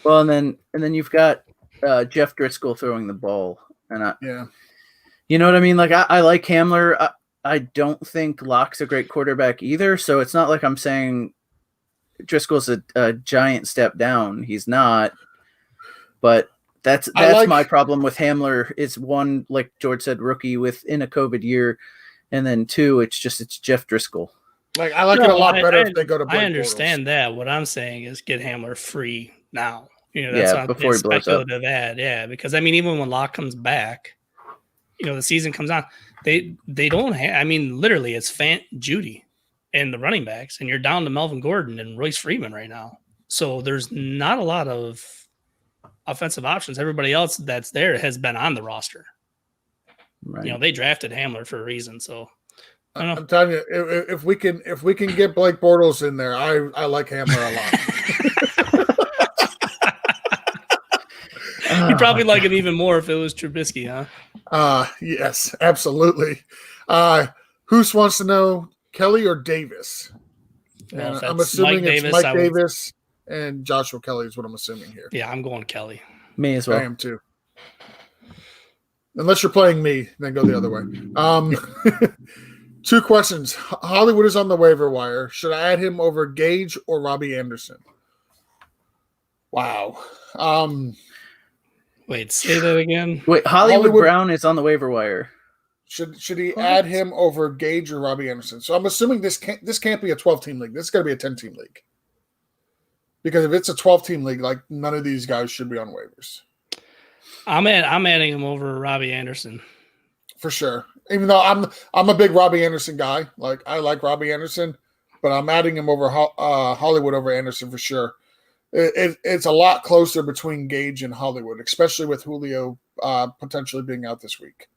Well, and then you've got Jeff Driscoll throwing the ball, and you know what I mean. Like I like Hamler. I don't think Locke's a great quarterback either. So it's not like I'm saying Driscoll's a giant step down. He's not. But that's my problem with Hamler. Is one, like George said, rookie within a COVID year, and then two, it's Jeff Driscoll. Like I like it a lot better if they go to Blake I understand Bortles. That. What I'm saying is get Hamler free now. That's before he blows up. Yeah, because I mean, even when Locke comes back, the season comes on, they don't have. I mean, literally, it's Fant, Judy, and the running backs, and you're down to Melvin Gordon and Royce Freeman right now. So there's not a lot of offensive options. Everybody else that's there has been on the roster. Right. They drafted Hamler for a reason. So I don't know. I'm telling you, if we can get Blake Bortles in there, I like Hamler a lot. You probably like him even more if it was Trubisky, huh? Yes, absolutely. Who's wants to know Kelly or Davis? Well, I'm assuming it's Mike Davis and Joshua Kelly is what I'm assuming here. Yeah, I'm going Kelly. Me as well. I am too. Unless you're playing me, then go the other way. 2 questions. Hollywood is on the waiver wire. Should I add him over Gage or Robbie Anderson? Wow. Wait, say that again. Wait, Hollywood Brown is on the waiver wire. Should he add him over Gage or Robbie Anderson? So I'm assuming this can't be a 12-team league. This is got to be a 10-team league. Because if it's a 12-team league, like none of these guys should be on waivers. I'm adding him over Robbie Anderson. For sure. Even though I'm a big Robbie Anderson guy. Like I like Robbie Anderson, but I'm adding him over Hollywood over Anderson for sure. It's a lot closer between Gage and Hollywood, especially with Julio potentially being out this week.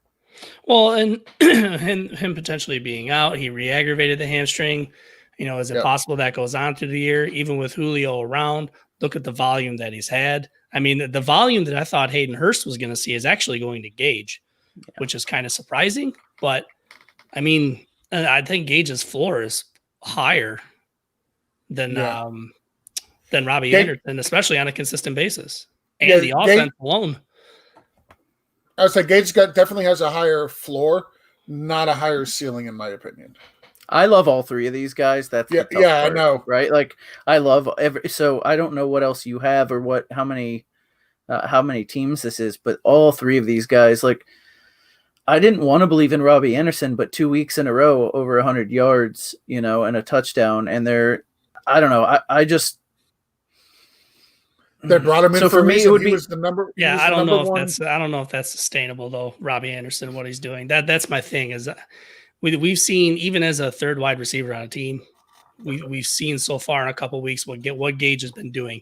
Well, and him potentially being out, he re-aggravated the hamstring. Is it possible that goes on through the year, even with Julio around? Look at the volume that he's had. I mean, the volume that I thought Hayden Hurst was going to see is actually going to Gage, which is kind of surprising. But I mean, I think Gage's floor is higher than Robbie Anderson, especially on a consistent basis, and the offense alone. I would say Gage definitely has a higher floor, not a higher ceiling, in my opinion. I love all three of these guys. That's the tough part, I know, right? Like I love so I don't know what else you have or how many teams this is, but all three of these guys, like I didn't want to believe in Robbie Anderson, but 2 weeks in a row over 100 yards, and a touchdown, and I don't know, I just. They brought him in. So for me, it would be the number. Yeah, I don't know if that's sustainable though. Robbie Anderson, what he's doing. That's my thing. Is we've seen, even as a third wide receiver on a team, we've seen so far in a couple of weeks what Gage has been doing,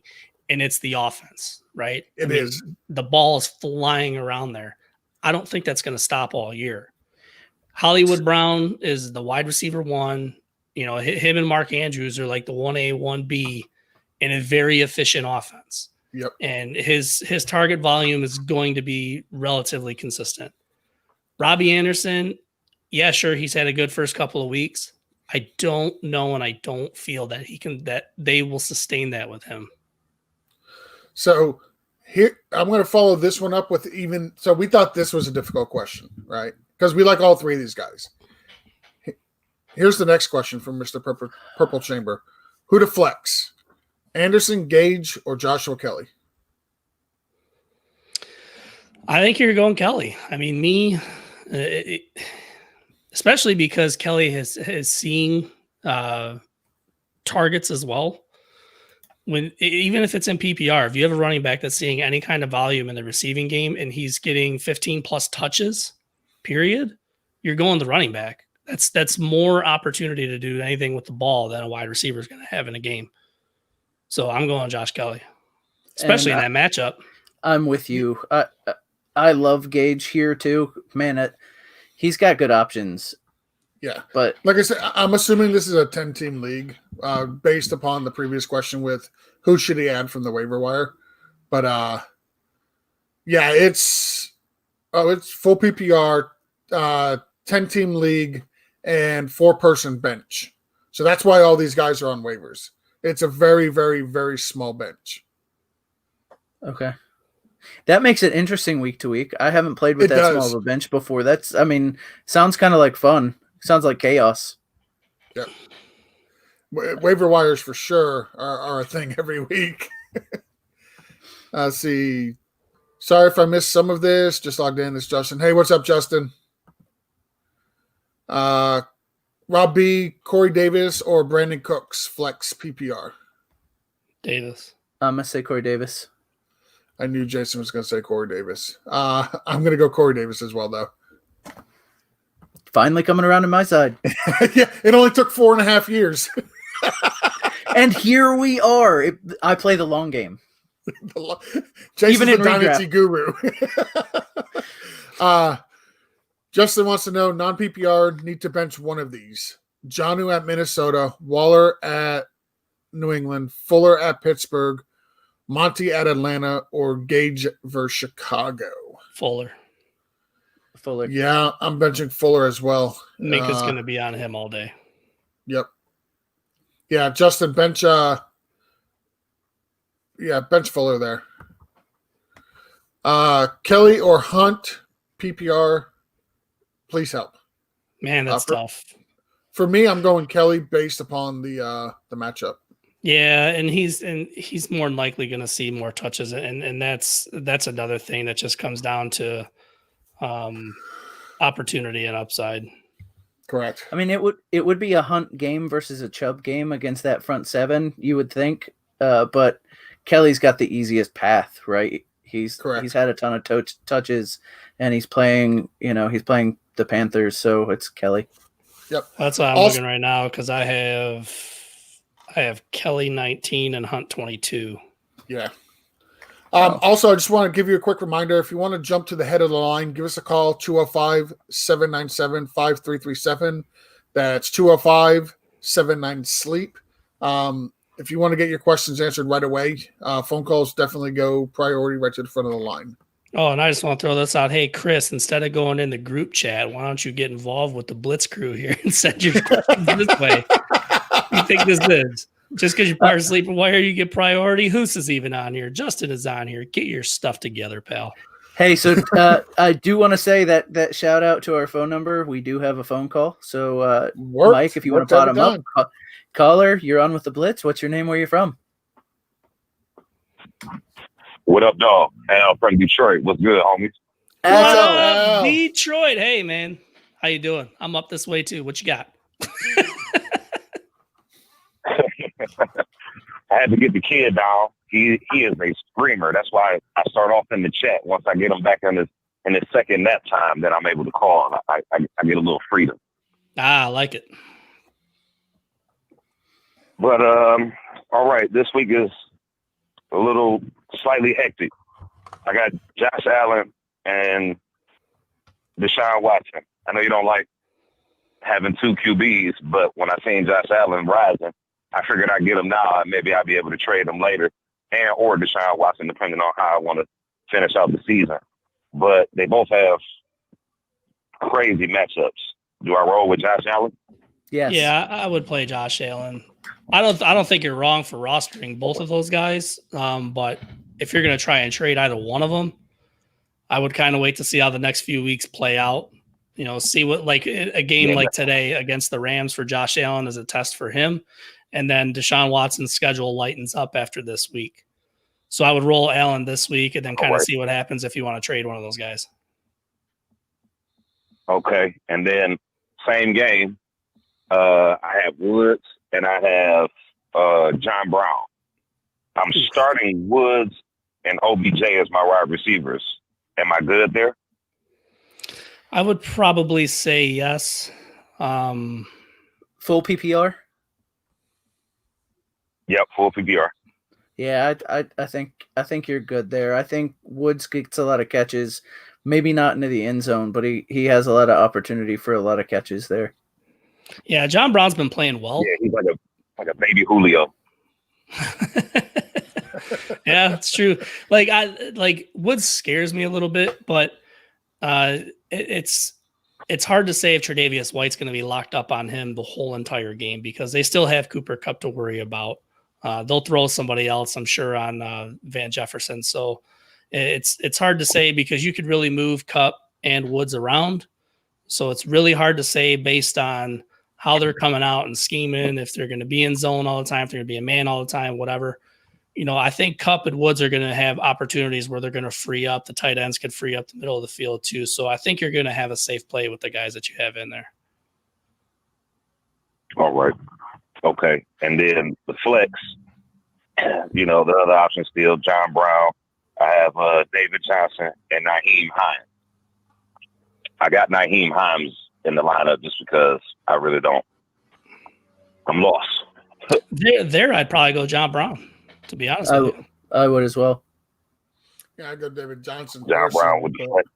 and it's the offense, right? It is. The ball is flying around there. I don't think that's going to stop all year. Hollywood Brown is the wide receiver one. Him and Mark Andrews are like the 1A, 1B. In a very efficient offense. Yep. And his target volume is going to be relatively consistent. Robbie Anderson, yeah, sure, he's had a good first couple of weeks. I don't know, and I don't feel that they will sustain that with him. So here, I'm going to follow this one up with so we thought this was a difficult question, right? Because we like all three of these guys. Here's the next question from Mr. Purple Chamber. Who to flex? Anderson, Gage, or Joshua Kelly? I think you're going Kelly. I mean, especially because Kelly is seeing targets as well. Even if it's in PPR, if you have a running back that's seeing any kind of volume in the receiving game and he's getting 15 plus touches, period, you're going the running back. That's more opportunity to do anything with the ball than a wide receiver is going to have in a game. So I'm going Josh Kelly, especially in that matchup. I'm with you. I love Gage here too. Man, he's got good options. Yeah. But like I said, I'm assuming this is a 10-team league based upon the previous question with who should he add from the waiver wire. But yeah, it's full PPR, 10-team league, and 4-person bench. So that's why all these guys are on waivers. It's a very, very, very small bench. Okay. That makes it interesting week to week. I haven't played with that small of a bench before. Sounds kind of like fun. Sounds like chaos. Yeah. Waiver wires for sure are a thing every week. Let's see. Sorry if I missed some of this. Just logged in. This is Justin. Hey, what's up, Justin? Rob B, Corey Davis, or Brandon Cooks flex PPR? Davis. I'm going to say Corey Davis. I knew Jason was going to say Corey Davis. I'm going to go Corey Davis as well, though. Finally coming around to my side. Yeah, it only took 4.5 years. And here we are. I play the long game. Jason's the dynasty guru. Justin wants to know, non-PPR, need to bench one of these. Jonnu at Minnesota, Waller at New England, Fuller at Pittsburgh, Monty at Atlanta, or Gage versus Chicago. Fuller. Yeah, I'm benching Fuller as well. Minka's going to be on him all day. Yep. Yeah, Justin, bench Fuller there. Kelly or Hunt, PPR, please help. Man, that's tough. For me, I'm going Kelly based upon the matchup. Yeah, and he's more than likely going to see more touches, and that's another thing that just comes down to opportunity and upside. Correct. I mean, it would be a Hunt game versus a Chubb game against that front seven, you would think, but Kelly's got the easiest path, right? He's had a ton of touches, and he's playing the Panthers, so it's Kelly. Yep. That's why I'm looking right now, because I have Kelly 19 and Hunt 22. Yeah. Also, I just want to give you a quick reminder. If you want to jump to the head of the line, give us a call, 205-797-5337. That's 205-79-SLEEP. If you want to get your questions answered right away, phone calls definitely go priority right to the front of the line. Oh, and I just want to throw this out. Hey, Chris, instead of going in the group chat, why don't you get involved with the Blitz crew here and send your questions this way? You think this is? Just because you're part of Sleeper Wire, you get priority. Hoos is even on here. Justin is on here. Get your stuff together, pal. Hey, so I do want to say that shout out to our phone number. We do have a phone call. So, Mike, if you want to bottom up, caller, you're on with the Blitz. What's your name? Where you from? What up, dog? Al from Detroit. What's good, homies? What's up, Detroit? Hey, man. How you doing? I'm up this way, too. What you got? I had to get the kid down. He is a screamer. That's why I start off in the chat. Once I get him back in his second nap time, then I'm able to call. I get a little freedom. I like it. But all right, this week is a little slightly hectic. I got Josh Allen and Deshaun Watson. I know you don't like having two QBs, but when I seen Josh Allen rising, I figured I'd get him now, and maybe I'll be able to trade him later, and or Deshaun Watson, depending on how I want to finish out the season. But they both have crazy matchups. Do I roll with Josh Allen? Yes. Yeah, I would play Josh Allen. I don't think you're wrong for rostering both of those guys. But if you're going to try and trade either one of them, I would kind of wait to see how the next few weeks play out. You know, see what like a game like today against the Rams for Josh Allen is a test for him. And then Deshaun Watson's schedule lightens up after this week. So I would roll Allen this week and then kind of see what happens if you want to trade one of those guys. Okay. And then same game, I have Woods and I have John Brown. I'm starting Woods and OBJ as my wide receivers. Am I good there? I would probably say yes. Full PPR? Yep, full PPR. Yeah, I think you're good there. I think Woods gets a lot of catches, maybe not into the end zone, but he has a lot of opportunity for a lot of catches there. Yeah, John Brown's been playing well. Yeah, he's like a baby Julio. Yeah, it's true. Like Woods scares me a little bit, but it's hard to say if Tre'Davious White's going to be locked up on him the whole entire game because they still have Cooper Kupp to worry about. They'll throw somebody else, I'm sure, on Van Jefferson. So it's hard to say because you could really move Kupp and Woods around. So it's really hard to say based on how they're coming out and scheming, if they're going to be in zone all the time, if they're going to be a man all the time, whatever. You know, I think Kupp and Woods are going to have opportunities where they're going to free up. The tight ends could free up the middle of the field too. So I think you're going to have a safe play with the guys that you have in there. All right. Okay. And then the flex, you know, the other option still John Brown. I have David Johnson and Naheem Hines. I got Naheem Hines in the lineup just because I really don't. I'm lost. There, I'd probably go John Brown, to be honest with you. I would as well. Yeah, I go David Johnson. John Brown would be flex.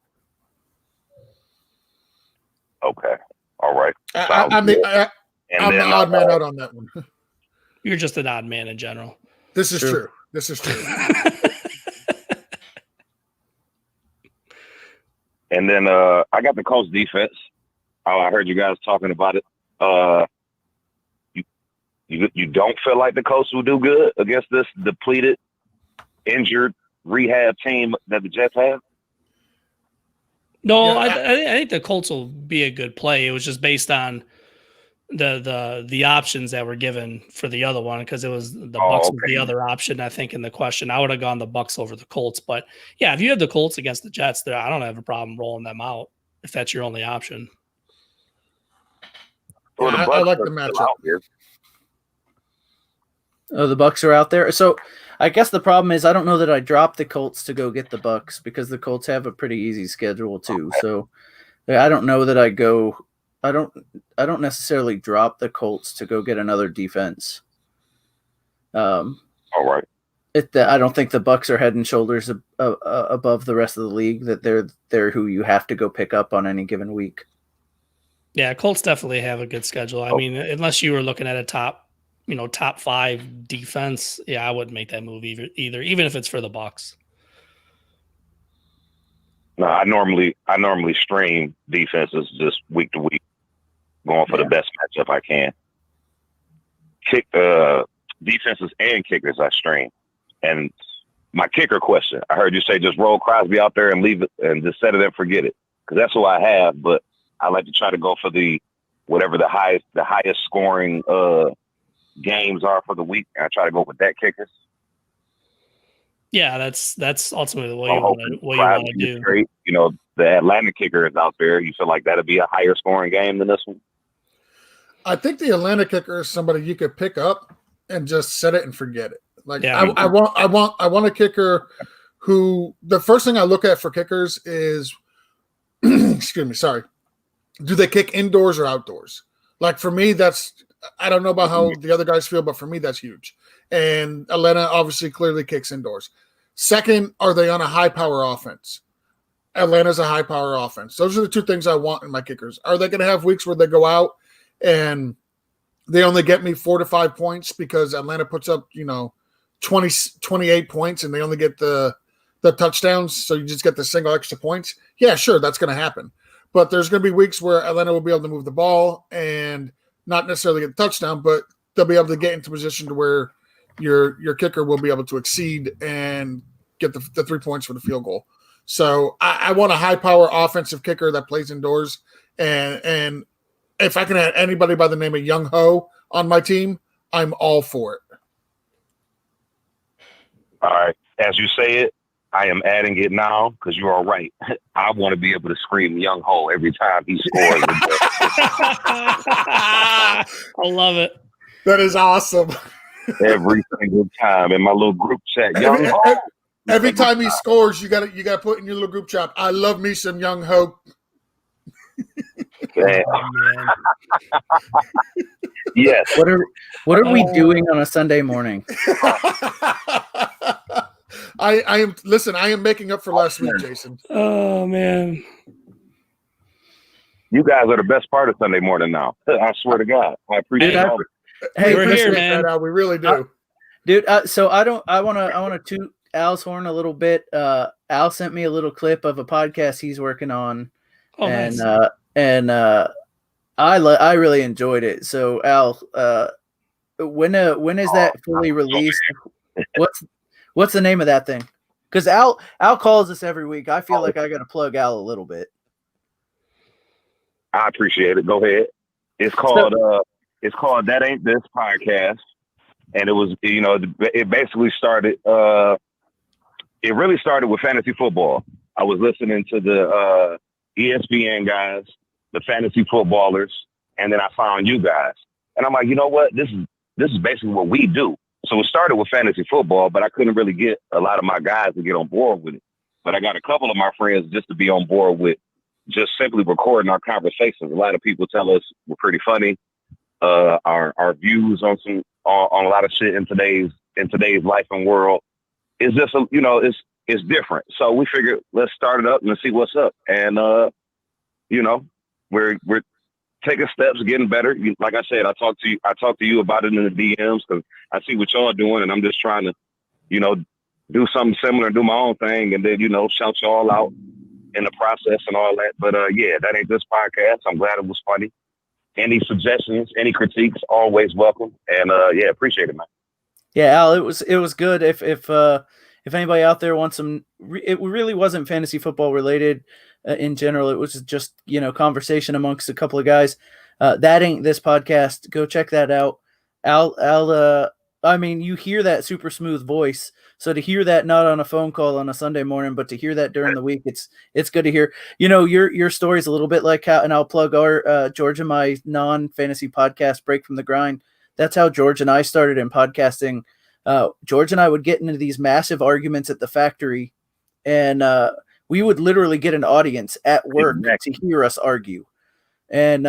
Okay. All right. I'm the odd man out on that one. You're just an odd man in general. This is true. This is true. And then I got the Colts defense. I heard you guys talking about it. You don't feel like the Colts will do good against this depleted, injured, rehab team that the Jets have? No, I think the Colts will be a good play. It was just based on the options that were given for the other one because it was the Bucks was the other option. I think in the question, I would have gone the Bucks over the Colts. But yeah, if you have the Colts against the Jets, I don't have a problem rolling them out if that's your only option. Well, I like the matchup. Oh, the Bucks are out there. So I guess the problem is I don't know that I dropped the Colts to go get the Bucks because the Colts have a pretty easy schedule too. So I don't know that I go. I don't necessarily drop the Colts to go get another defense. All right. I don't think the Bucks are head and shoulders above the rest of the league. That they're who you have to go pick up on any given week. Yeah, Colts definitely have a good schedule. I mean, unless you were looking at a top 5 defense, yeah, I wouldn't make that move either, even if it's for the Bucks. No, I normally stream defenses just week to week, going for the best matchup I can. Kick defenses and kickers I stream. And my kicker question, I heard you say just roll Crosby out there and leave it and just set it and forget it, because that's who I have. But I like to try to go for whatever the highest scoring games are for the week. And I try to go with that kickers. Yeah, that's ultimately what you want to do. Great. You know, the Atlanta kicker is out there. You feel like that'd be a higher scoring game than this one? I think the Atlanta kicker is somebody you could pick up and just set it and forget it. Like, yeah, I want a kicker who, the first thing I look at for kickers is, excuse me, sorry, do they kick indoors or outdoors? Like, for me, I don't know about how the other guys feel, but for me, that's huge. And Atlanta obviously clearly kicks indoors. Second, are they on a high power offense? Atlanta's a high power offense. Those are the two things I want in my kickers. Are they going to have weeks where they go out and they only get me 4 to 5 points because Atlanta puts up, 28 points and they only get the touchdowns, so you just get the single extra points? Yeah, sure, that's going to happen. But there's going to be weeks where Atlanta will be able to move the ball and not necessarily get the touchdown, but they'll be able to get into position to where your kicker will be able to exceed and get the 3 points for the field goal. So I want a high-power offensive kicker that plays indoors, and if I can add anybody by the name of Young Ho on my team, I'm all for it. All right. As you say it, I am adding it now because you are right. I want to be able to scream Young Ho every time he scores. I love it. That is awesome. Every single time in my little group chat. Young Ho. Every time he scores, you got to put in your little group chat, I love me some Young Ho. Yes. What are we doing on a Sunday morning? I am making up for last week, Jason. Oh man. You guys are the best part of Sunday morning now. I swear to God. I appreciate it. Hey, we're here, man. We really do. Dude, so I want to toot Al's horn a little bit. Al sent me a little clip of a podcast he's working on. Oh, and nice. I really enjoyed it. So Al, when is that fully released? What's the name of that thing? Because Al calls us every week. I feel like I got to plug Al a little bit. I appreciate it. Go ahead. It's called That Ain't This Podcast, and it was it basically started. It really started with fantasy football. I was listening to the ESPN guys, the fantasy footballers, and then I found you guys, and I'm like, you know what? This is basically what we do. So it started with fantasy football, but I couldn't really get a lot of my guys to get on board with it. But I got a couple of my friends just to be on board with just simply recording our conversations. A lot of people tell us we're pretty funny. Our views on a lot of shit in today's life and world is just it's different. So we figured let's start it up and see what's up. And we're taking steps, getting better. Like I said, I talked to you about it in the DMs because I see what y'all doing, and I'm just trying to, do something similar, do my own thing, and then shout y'all out in the process and all that. But That Ain't This Podcast. I'm glad it was funny. Any suggestions, any critiques, always welcome. And appreciate it, man. Yeah, Al, it was good. If anybody out there wants some, it really wasn't fantasy football related. In general, it was just conversation amongst a couple of guys. That Ain't This Podcast. Go check that out. Al. I mean, you hear that super smooth voice. So to hear that not on a phone call on a Sunday morning, but to hear that during the week, it's good to hear. Your story's a little bit like how, and I'll plug our George and my non-fantasy podcast, Break from the Grind. That's how George and I started in podcasting. George and I would get into these massive arguments at the factory, and we would literally get an audience at work to hear us argue. And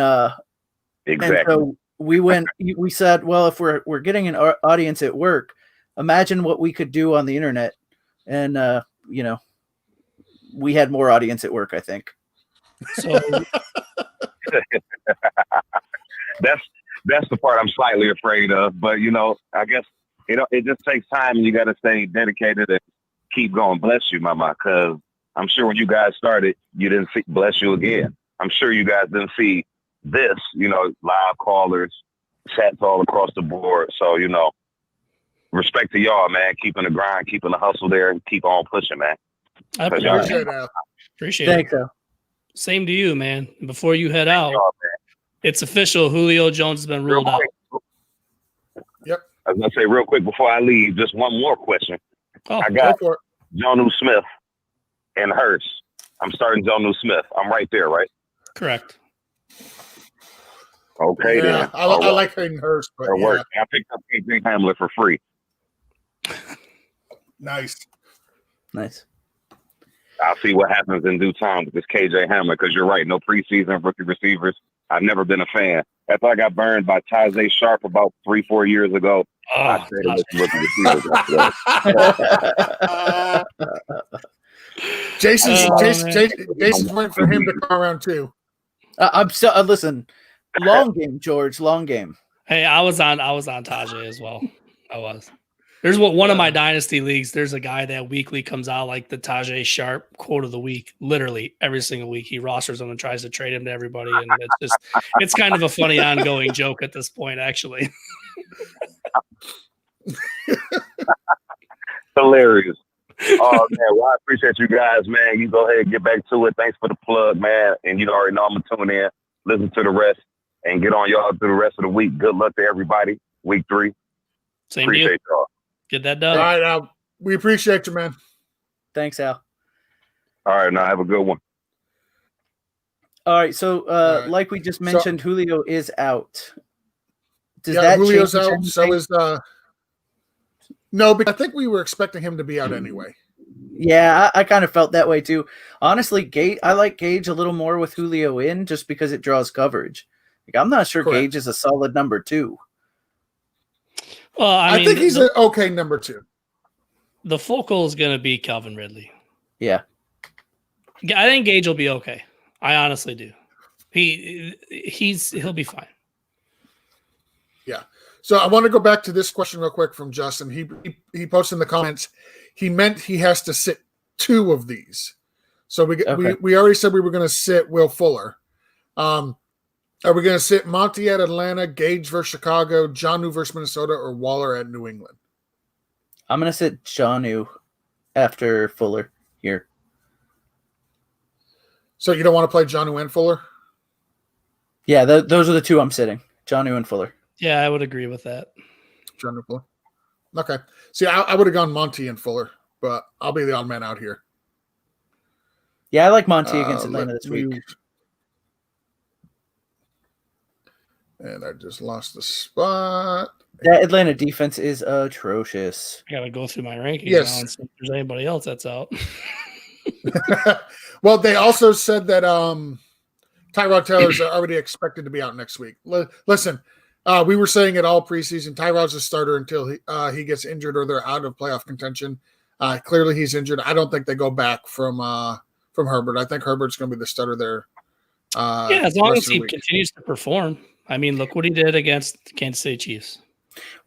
exactly. And so we said, well, if we're getting an audience at work, imagine what we could do on the internet. And, we had more audience at work, I think. So that's the part I'm slightly afraid of. But I guess it just takes time, and you got to stay dedicated and keep going. Bless you, mama, because I'm sure when you guys started, you didn't see. Bless you again. I'm sure you guys didn't see this. Live callers, chats all across the board. So respect to y'all, man. Keeping the grind, keeping the hustle there, and keep on pushing, man. I appreciate Thanks, it. Al. Same to you, man. Before you head out, it's official. Julio Jones has been ruled out. Yep. I was gonna say real quick before I leave, just one more question. Oh, I got Go for it. Jonnu Smith and Hurst. I'm starting Jonnu Smith. I'm right there, right? correct. Okay, then. I like Hayden Hurst, but That'll work. I picked up KJ Hamler for free. Nice. I'll see what happens in due time with this KJ Hamler, because you're right. No preseason rookie receivers. I've never been a fan. After I got burned by Tajay Sharp about 3-4 years ago, I stayed away from rookie receivers after that. Jason's waiting for him to come around too. I'm so listen. Long game, George. Long game. Hey, I was on Tajay as well. I was. There's one of my dynasty leagues. There's a guy that weekly comes out like the Tajay Sharp quote of the week. Literally every single week, he rosters him and tries to trade him to everybody, and it's kind of a funny ongoing joke at this point, actually. Hilarious. Oh man, well, I appreciate you guys, man. You go ahead and get back to it. Thanks for the plug, man. And you already know I'm gonna tune in, listen to the rest, and get on y'all through the rest of the week. Good luck to everybody. Week 3. Same to you. Appreciate y'all. Get that done. All right, Al. We appreciate you, man. Thanks, Al. All right, now have a good one. All right, so right. like we just mentioned, Julio is out. Does that Julio's change out. anything? So is no, but I think we were expecting him to be out anyway. Yeah, I kind of felt that way too. Honestly, I like Gage a little more with Julio in, just because it draws coverage. Like, I'm not sure Correct. Gage is a solid number 2. Well, I mean, think he's an okay number 2. The focal is going to be Calvin Ridley. Yeah. I think Gage will be okay. I honestly do. He'll be fine. Yeah. So I want to go back to this question real quick from Justin. He posted in the comments. He meant he has to sit 2 of these. So we already said we were going to sit Will Fuller. Are we going to sit Monty at Atlanta, Gage versus Chicago, Jonnu versus Minnesota, or Waller at New England? I'm going to sit Jonnu after Fuller here. So you don't want to play Jonnu and Fuller? Yeah, those are the 2 I'm sitting. Jonnu and Fuller. Yeah, I would agree with that. Jonnu Fuller. Okay. See, I would have gone Monty and Fuller, but I'll be the odd man out here. Yeah, I like Monty against Atlanta this week. And I just lost the spot. That Atlanta defense is atrocious. I got to go through my rankings Yes. now and see if there's anybody else that's out. Well, they also said that Tyrod Taylor's already expected to be out next week. Listen, we were saying it all preseason. Tyrod's a starter until he gets injured or they're out of playoff contention. Clearly, he's injured. I don't think they go back from Herbert. I think Herbert's going to be the starter there. Yeah, as long as he continues to perform. I mean, look what he did against the Kansas City Chiefs.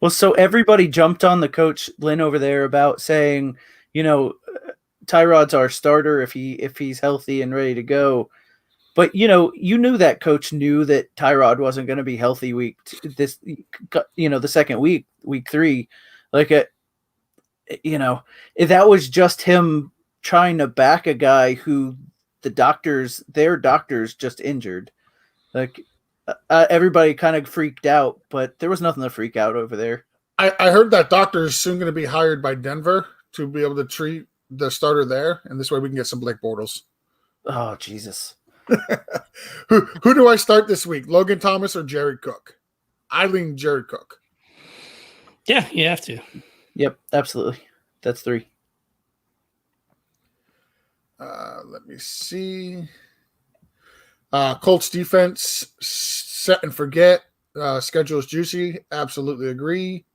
Well, so everybody jumped on the coach Lynn over there about saying, Tyrod's our starter if he's healthy and ready to go. But you knew that coach knew that Tyrod wasn't going to be healthy the second week 3, like that was just him trying to back a guy who their doctors just injured. Like everybody kind of freaked out, but there was nothing to freak out over there. I heard that doctor is soon going to be hired by Denver to be able to treat the starter there, and this way we can get some Blake Bortles. Oh, Jesus. Who do I start this week? Logan Thomas or Jared Cook? I lean Jared Cook. Yeah, you have to. Yep, absolutely. That's 3. Let me see. Colts defense, set and forget. Schedule is juicy. Absolutely agree.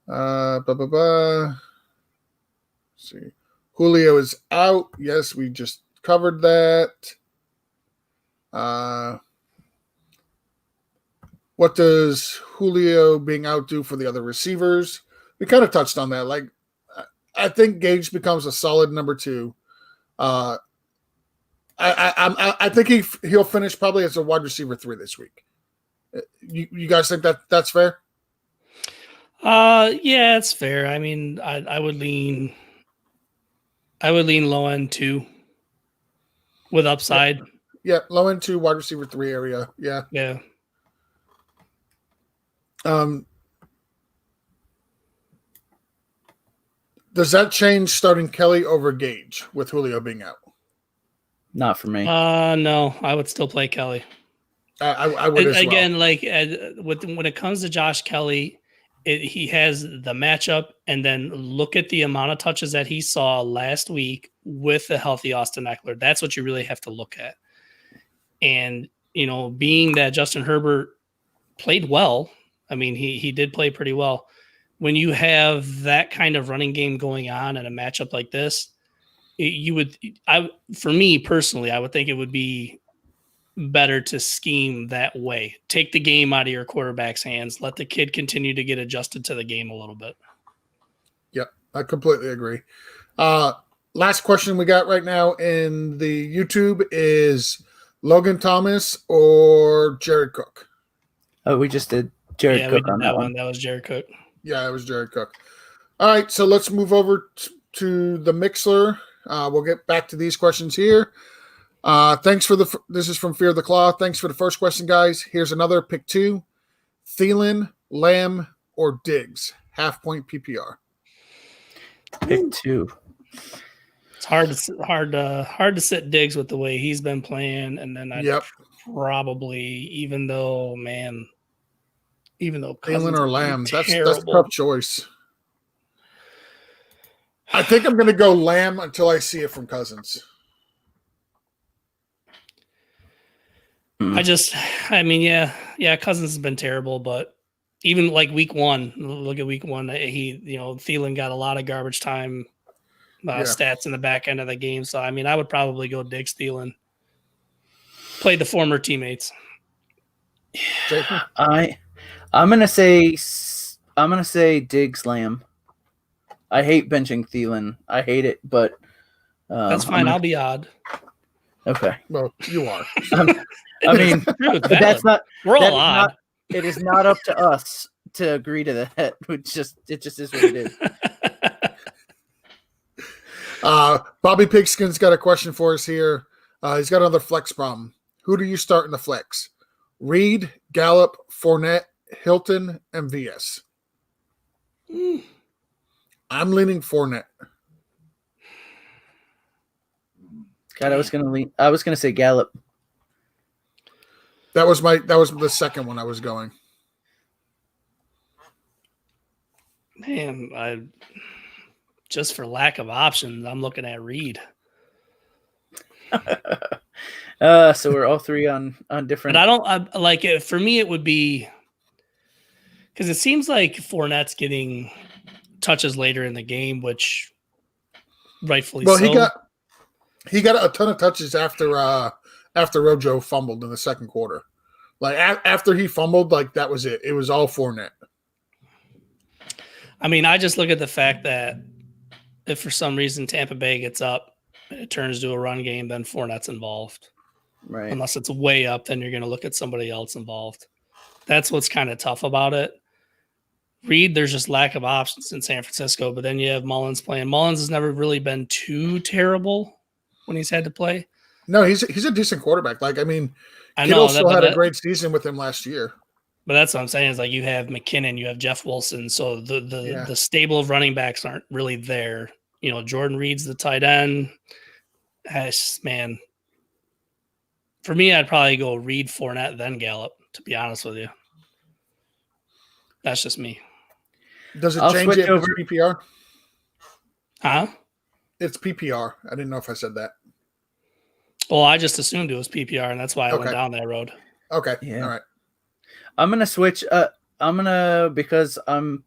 Blah, blah, blah. Let's see. Julio is out. Yes, we just covered that. What does Julio being out do for the other receivers? We kind of touched on that. Like, I think Gage becomes a solid number 2. I think he'll finish probably as a wide receiver 3 this week. You guys think that's fair? Yeah, it's fair. I mean, I would lean low end 2 with upside. Yeah, low end 2, wide receiver 3 area. Yeah. Yeah. Does that change starting Kelly over Gage with Julio being out? Not for me. No, I would still play Kelly. I would as again, well. like when it comes to Josh Kelly, he has the matchup, and then look at the amount of touches that he saw last week with the healthy Austin Eckler. That's what you really have to look at. And being that Justin Herbert played well, I mean, he did play pretty well. When you have that kind of running game going on in a matchup like this, for me personally, I would think it would be better to scheme that way. Take the game out of your quarterback's hands. Let the kid continue to get adjusted to the game a little bit. Yep, I completely agree. Last question we got right now in the YouTube is Logan Thomas or Jared Cook? Oh, we just did Jared Cook on that one. That was Jared Cook. Yeah, it was Jared Cook. All right, so let's move over to the Mixler. We'll get back to these questions here. This is from Fear the Claw. Thanks for the first question, guys. Here's another pick 2. Thielen, Lamb, or Diggs? Half point PPR. Pick 2. It's hard to sit Diggs with the way he's been playing, and then probably even though Thielen or Lamb, that's a tough choice. I think I'm going to go Lamb until I see it from Cousins. Cousins has been terrible, but even like week 1, look at week 1, Thielen got a lot of garbage time stats in the back end of the game. So, I mean, I would probably go Diggs, Thielen. Play the former teammates. I'm gonna say Diggs, Lamb. I hate benching Thielen. I hate it, but that's fine. I'll be odd. Okay. Well, you are. I mean, that's not. We're all odd. It is not up to us to agree to that. It just is what it is. Bobby Pigskin's got a question for us here. He's got another flex problem. Who do you start in the flex? Reed, Gallup, Fournette, Hilton, and VS. I'm leaning Fournette. God, I was gonna say Gallup. That was the second one I was going. Man, just for lack of options, I'm looking at Reed. So we're all three on different. But for me, it would be because it seems like Fournette's getting touches later in the game, which rightfully so. He got a ton of touches after Rojo fumbled in the second quarter. Like after he fumbled, like that was it. It was all Fournette. I mean, I just look at the fact that if for some reason Tampa Bay gets up, it turns to a run game, then Fournette's involved. Right. Unless it's way up, then you're going to look at somebody else involved. That's what's kind of tough about it. Reed, there's just lack of options in San Francisco, but then you have Mullins playing. Mullins has never really been too terrible when he's had to play. No, he's a decent quarterback. Like, I mean, I Kittle know still had a great season with him last year. But that's what I'm saying is like you have McKinnon, you have Jeff Wilson, so the stable of running backs aren't really there. You know, Jordan Reed's the tight end. Man, for me, I'd probably go Reed, Fournette, then Gallup. To be honest with you, that's just me. Does it change it over PPR? Huh? It's PPR. I didn't know if I said that. Well, I just assumed it was PPR, and that's why I went down that road. Okay. Yeah. All right. I'm gonna switch. Because I'm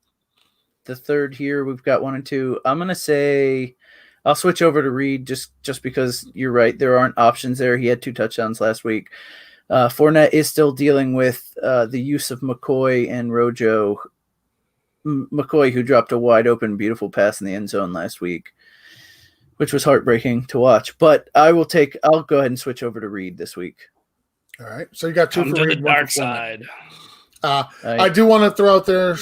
the third here. We've got 1 and 2. I'm gonna say I'll switch over to Reed just because you're right. There aren't options there. He had 2 touchdowns last week. Fournette is still dealing with the use of McCoy and Rojo. McCoy, who dropped a wide open, beautiful pass in the end zone last week, which was heartbreaking to watch. But I'll go ahead and switch over to Reed this week. All right. So you got 2 Come for to the Reed, 1 for dark Fournette. side. I do want to throw out there,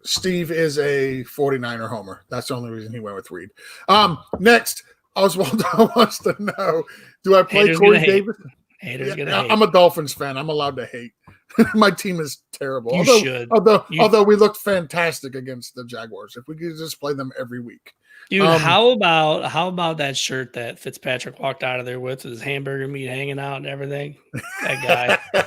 Steve is a 49er homer. That's the only reason he went with Reed. Next, Oswaldo wants to know, do I play Haters Corey gonna hate. Davis? Haters Yeah, gonna hate. I'm a Dolphins fan. I'm allowed to hate. My team is terrible. You although, should. Although we looked fantastic against the Jaguars. If we could just play them every week. Dude, how about that shirt that Fitzpatrick walked out of there with his hamburger meat hanging out and everything? That guy.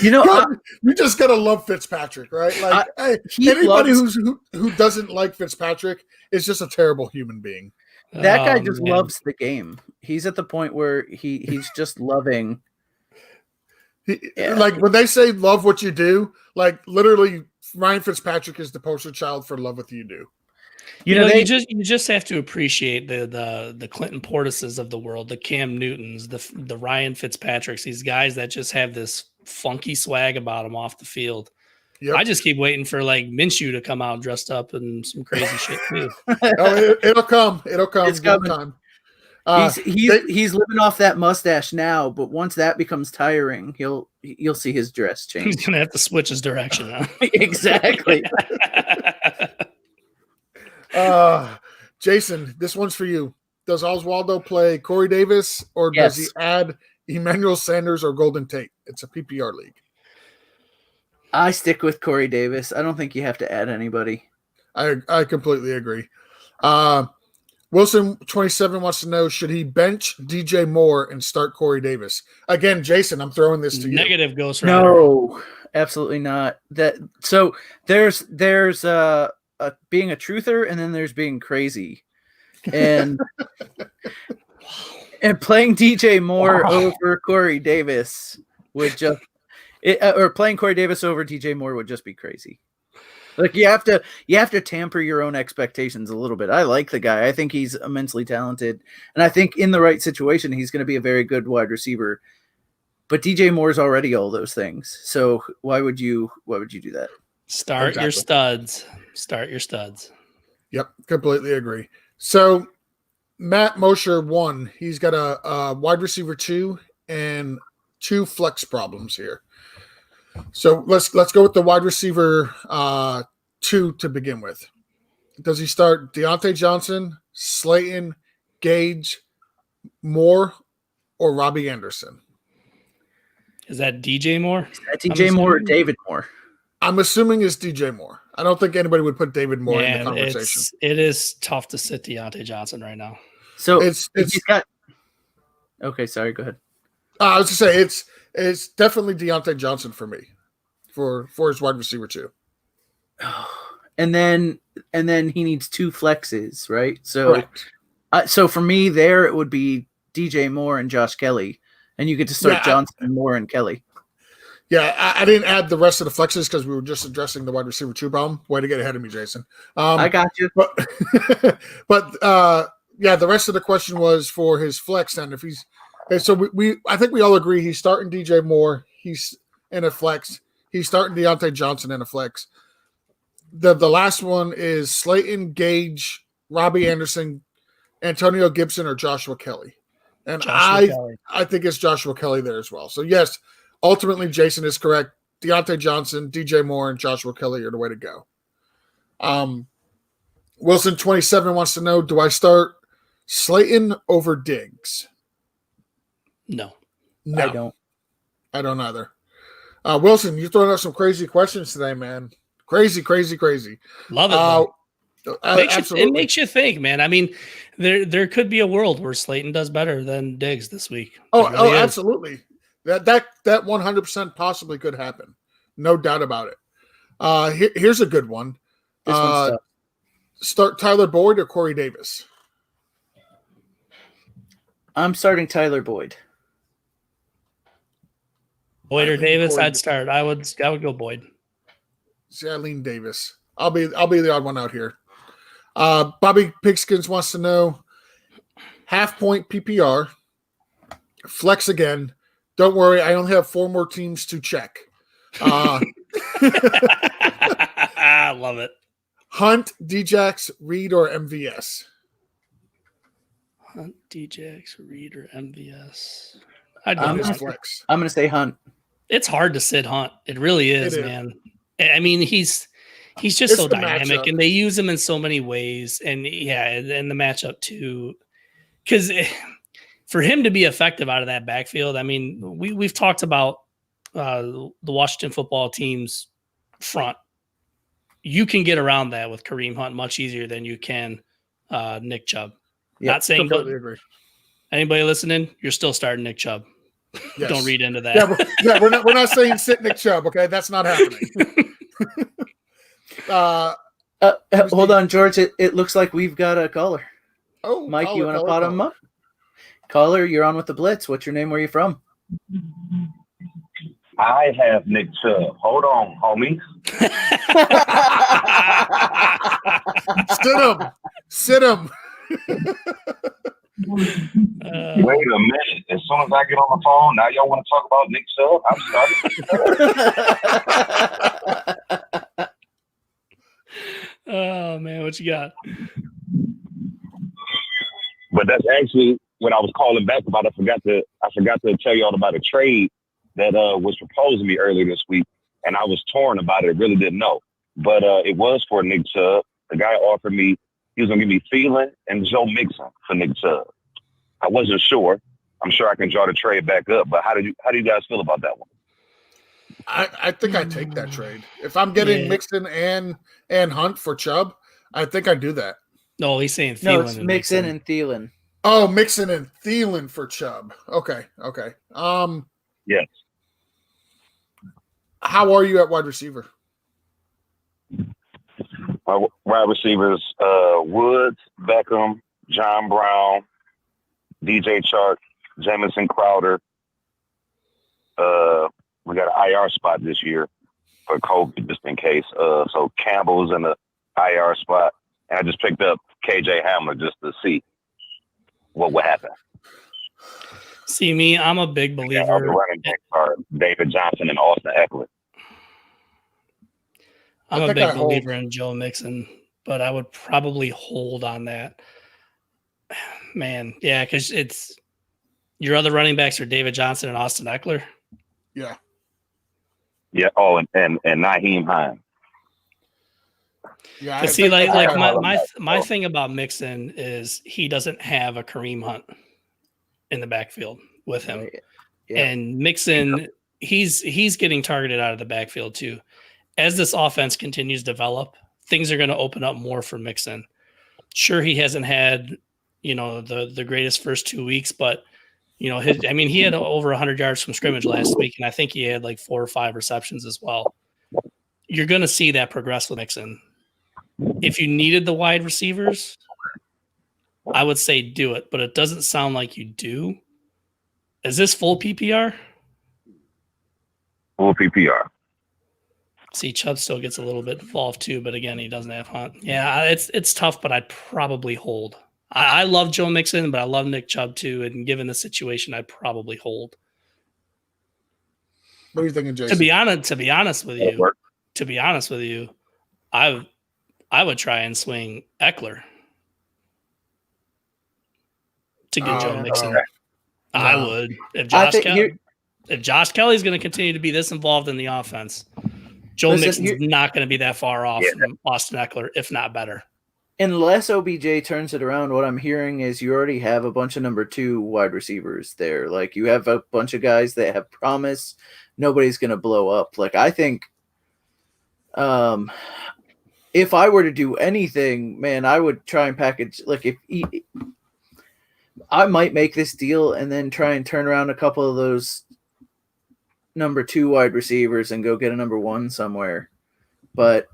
You just gotta love Fitzpatrick, right? Like anybody who doesn't like Fitzpatrick is just a terrible human being. That guy just loves the game. He's at the point where he's just loving. Like when they say love what you do, like literally Ryan Fitzpatrick is the poster child for love what you do. You just have to appreciate the Clinton Portises of the world, the Cam Newtons, the Ryan Fitzpatricks, these guys that just have this funky swag about them off the field. Yep. I just keep waiting for like Minshew to come out dressed up in some crazy shit too. It'll come. It's coming. Time. He's living off that mustache now, but once that becomes tiring, you'll see his dress change. He's gonna have to switch his direction now. Exactly. Jason, this one's for you. Does Oswaldo play Corey Davis or does he add Emmanuel Sanders or Golden Tate? It's a PPR league. I stick with Corey Davis. I don't think you have to add anybody. I completely agree. Wilson 27 wants to know, should he bench DJ Moore and start Corey Davis? Again, Jason, I'm throwing this to you. Negative Ghost Rider. No, absolutely not. So there's being a truther and then there's being crazy. And and playing DJ Moore over Corey Davis would just or playing Corey Davis over DJ Moore would just be crazy. Like you have to tamper your own expectations a little bit. I like the guy. I think he's immensely talented, and I think in the right situation he's going to be a very good wide receiver. But DJ Moore's already all those things. So why would you do that? Start your studs. Start your studs. Yep, completely agree. So Matt Mosher 1, he's got a wide receiver 2 and 2 flex problems here. So let's go with the wide receiver 2 to begin with. Does he start Deontay Johnson, Slayton, Gage, Moore, or Robbie Anderson? Is that DJ Moore? Is that DJ Moore or David Moore? I'm assuming it's DJ Moore. I don't think anybody would put David Moore in the conversation. It is tough to sit Deontay Johnson right now. So it's got. Okay, sorry. Go ahead. I was to say it's definitely Deontay Johnson for me, for his wide receiver 2. And then he needs 2 flexes, right? So, so for me there it would be DJ Moore and Josh Kelly, and you get to start Johnson, Moore, and Kelly. Yeah, I didn't add the rest of the flexes because we were just addressing the wide receiver 2 problem. Way to get ahead of me, Jason. I got you. But the rest of the question was for his flex. And if he's I think we all agree he's starting DJ Moore. He's in a flex. He's starting Deontay Johnson in a flex. The last one is Slayton, Gage, Robbie Anderson, Antonio Gibson, or Joshua Kelly. And I think it's Joshua Kelly there as well. So yes. Ultimately, Jason is correct. Deontay Johnson, DJ Moore, and Joshua Kelly are the way to go. Wilson 27 wants to know, do I start Slayton over Diggs? No. I don't either. Wilson, you're throwing out some crazy questions today, man. Crazy. Love it. It makes you think, man. I mean, there could be a world where Slayton does better than Diggs this week. Absolutely. That 100% possibly could happen. No doubt about it. Here's a good one. Start Tyler Boyd or Corey Davis? I'm starting Tyler Boyd. Boyd or Davis, I'd start. I would go Boyd. See, I lean Davis. I'll be the odd one out here. Bobby Pigskins wants to know half point PPR, flex again. Don't worry, I only have 4 more teams to check. I love it. Hunt, Djax, Reed, or MVS? Hunt, Djax, Reed, or MVS. I'm Flex. gonna say Hunt. It's hard to sit Hunt. It really is, man. I mean, he's just so dynamic, and they use him in so many ways. And and the matchup too, because for him to be effective out of that backfield, I mean, we've talked about the Washington football team's front. You can get around that with Kareem Hunt much easier than you can Nick Chubb. Yep, Not saying anybody listening, you're still starting Nick Chubb. Yes. Don't read into that. We're not saying sit Nick Chubb. Okay, that's not happening. Hold on, George. It looks like we've got a caller. Oh, Mike, you want to pot him up? Caller, you're on with the Blitz. What's your name? Where are you from? I have Nick Chubb. Hold on, homie. Sit him. Wait a minute. As soon as I get on the phone, now y'all want to talk about Nick Chubb? I'm sorry. Oh man, what you got? But that's actually when I was calling back about. I forgot to tell y'all about a trade that was proposed to me earlier this week, and I was torn about it. Really didn't know, but it was for Nick Chubb. The guy offered me he was gonna give me Thielen and Joe Mixon for Nick Chubb. I wasn't sure. I'm sure I can draw the trade back up, but how do you guys feel about that one? I think I take that trade. If I'm getting Mixon and Hunt for Chubb, I think I do that. No, he's saying Thielen. No, it's Mixon and Thielen. Oh, Mixon and Thielen for Chubb. Okay. Yes. How are you at wide receiver? My wide receivers, Woods, Beckham, John Brown, DJ Chark, Jamison Crowder. We got an IR spot this year for COVID, just in case. So Campbell's in the IR spot. And I just picked up KJ Hamler just to see what would happen. See me, I'm a big believer. The running backs are David Johnson and Austin Eckler. I'm a big believer in Joe Mixon, but I would probably hold on that. Man, yeah, because it's your other running backs are David Johnson and Austin Eckler. Yeah. Yeah. Oh, and Naheem Hines. Yeah. See, my thing about Mixon is he doesn't have a Kareem Hunt in the backfield with him, and Mixon he's getting targeted out of the backfield too. As this offense continues to develop, things are going to open up more for Mixon. Sure, he hasn't had the greatest first 2 weeks, but he had over 100 yards from scrimmage last week, and I think he had like 4 or 5 receptions as well. You're going to see that progress with Mixon. If you needed the wide receivers, I would say do it, but it doesn't sound like you do. Is this full PPR? Full PPR. See, Chubb still gets a little bit involved too, but again, he doesn't have Hunt. Yeah, it's tough, but I'd probably hold. I love Joe Mixon, but I love Nick Chubb too, and given the situation, I'd probably hold. What are you thinking, Jason? To be honest with you, I would try and swing Eckler to get Joe Mixon. Okay. I would. If Josh Kelly's going to continue to be this involved in the offense, Joe Mixon's not going to be that far off from Austin Eckler, if not better. Unless OBJ turns it around, what I'm hearing is you already have a bunch of number 2 wide receivers there. Like, you have a bunch of guys that have promise. Nobody's going to blow up. Like, I think if I were to do anything, man, I would try and package. Like, I might make this deal and then try and turn around a couple of those number 2 wide receivers and go get a number 1 somewhere. But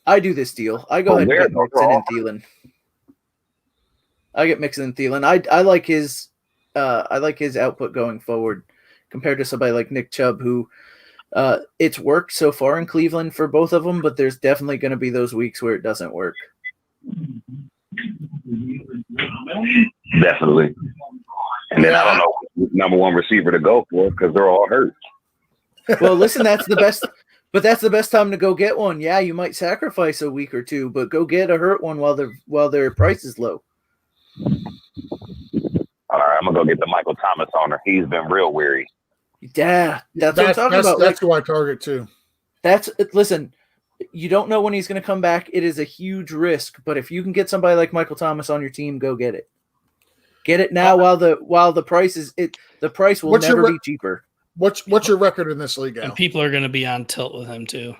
I do this deal. I go ahead and get Mixon and Thielen. I get Mixon and Thielen. I like his output going forward compared to somebody like Nick Chubb, who It's worked so far in Cleveland for both of them, but there's definitely going to be those weeks where it doesn't work. Definitely. And then I don't know who's number one receiver to go for because they're all hurt. Well, listen, that's the best, but that's the best time to go get one. Yeah, you might sacrifice a week or two, but go get a hurt one while their price is low. All right, I'm gonna go get the Michael Thomas owner. He's been real weary. Yeah, that's what I'm talking about. That's who I target too. Listen, you don't know when he's going to come back. It is a huge risk, but if you can get somebody like Michael Thomas on your team, go get it. Get it now while the price is it. The price will never be cheaper. What's your record in this league, Al? And people are going to be on tilt with him too.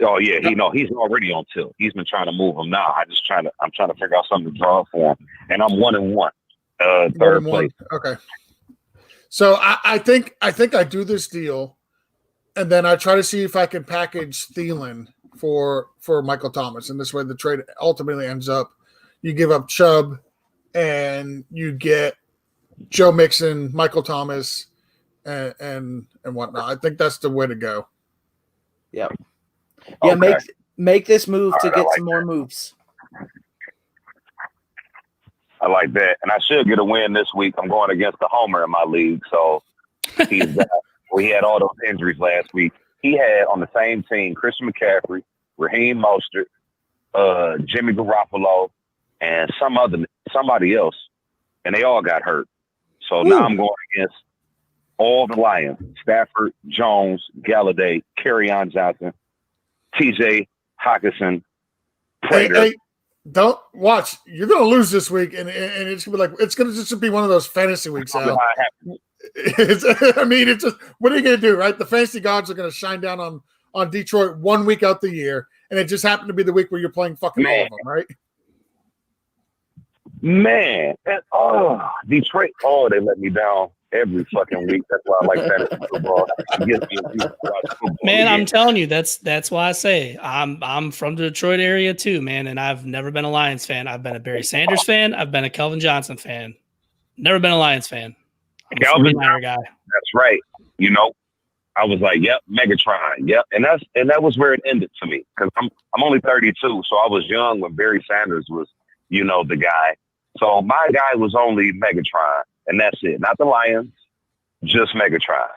Oh yeah, he's already on tilt. He's been trying to move him now. I'm trying to figure out something to draw for him, and I'm 1-1, third place. Okay. So I think I do this deal, and then I try to see if I can package Thielen for Michael Thomas, and this way the trade ultimately ends up you give up Chubb, and you get Joe Mixon, Michael Thomas, and whatnot. I think that's the way to go. Yeah. Yeah, okay. Make this move to get some more moves. I like that. And I should get a win this week. I'm going against the homer in my league. So he had all those injuries last week. He had on the same team Christian McCaffrey, Raheem Mostert, Jimmy Garoppolo, and somebody else. And they all got hurt. So now I'm going against all the Lions. Stafford, Jones, Galladay, Kerryon Johnson, TJ Hawkinson, Prater. Hey, don't watch. You're going to lose this week, and it's going to be it's going to just be one of those fantasy weeks. Al. It's just what are you going to do, right? The fantasy gods are going to shine down on Detroit 1 week out the year, and it just happened to be the week where you're playing fucking all of them, right? Man, Detroit. They let me down every fucking week. That's why I like fantasy football. Man, I'm telling you, that's why I say I'm from the Detroit area too, man. And I've never been a Lions fan. I've been a Barry Sanders fan. I've been a Kelvin Johnson fan. Never been a Lions fan. I'm a Kelvin 49er guy. That's right. I was like, yep, Megatron, yep, and that was where it ended for me because I'm only 32, so I was young when Barry Sanders was, the guy. So my guy was only Megatron, and that's it. Not the Lions, just Megatron.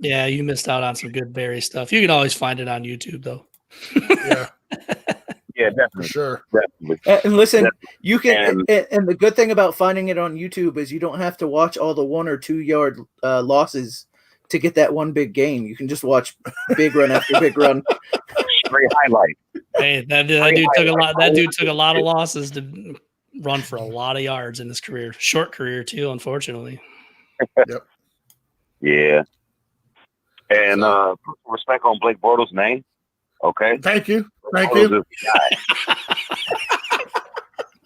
Yeah, you missed out on some good Barry stuff. You can always find it on YouTube, though. Yeah. Yeah, definitely. Sure. Definitely. And listen, you can. And the good thing about finding it on YouTube is you don't have to watch all the 1 or 2 yard losses to get that one big game. You can just watch big run after big run. Straight highlight. Hey, that dude took a lot. That dude took a lot of losses to run for a lot of yards in his career. Short career too, unfortunately. Yep. Yeah. And put some respect on Blake Bortles' name. Okay. Thank you. Thank Bortles you.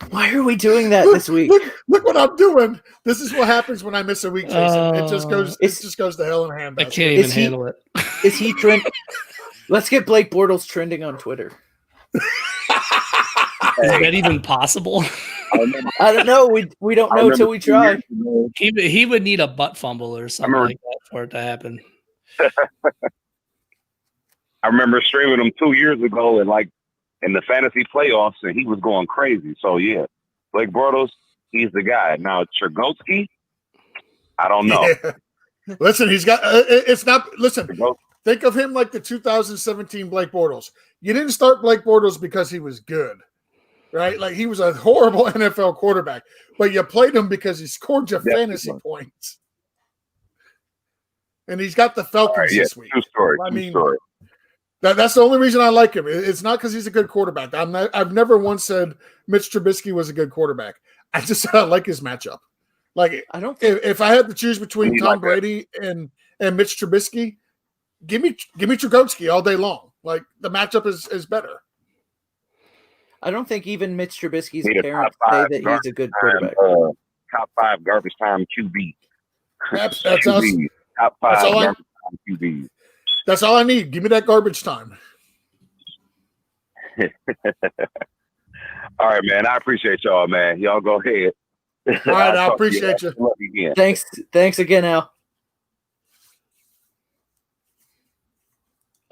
Why are we doing that this week? Look what I'm doing. This is what happens when I miss a week, Jason. It just goes to hell in a handbasket. I can't even handle it. Is he trend? Let's get Blake Bortles trending on Twitter. Is that even possible? I don't know. We don't know till we try. He would need a butt fumble or something like that for it to happen. I remember streaming him 2 years ago and in the fantasy playoffs, and he was going crazy. So yeah, Blake Bortles, he's the guy. Now Trubisky, I don't know. Yeah. Listen, he's got. It's not. Listen, think of him like the 2017 Blake Bortles. You didn't start Blake Bortles because he was good, right? Like he was a horrible NFL quarterback, but you played him because he scored your fantasy points. And he's got the Falcons this week. True story. That's the only reason I like him. It's not because he's a good quarterback. I've never once said Mitch Trubisky was a good quarterback. I just like his matchup. Like if I had to choose between Tom Brady and Mitch Trubisky, give me Trubisky all day long. Like the matchup is better. I don't think even Mitch Trubisky's parents say that he's a good quarterback. Top 5 garbage time QB. That's us. Top 5 garbage time QB. That's all I need. Give me that garbage time. All right, man. I appreciate y'all, man. Y'all go ahead. All right, I appreciate you. Thanks again, Al.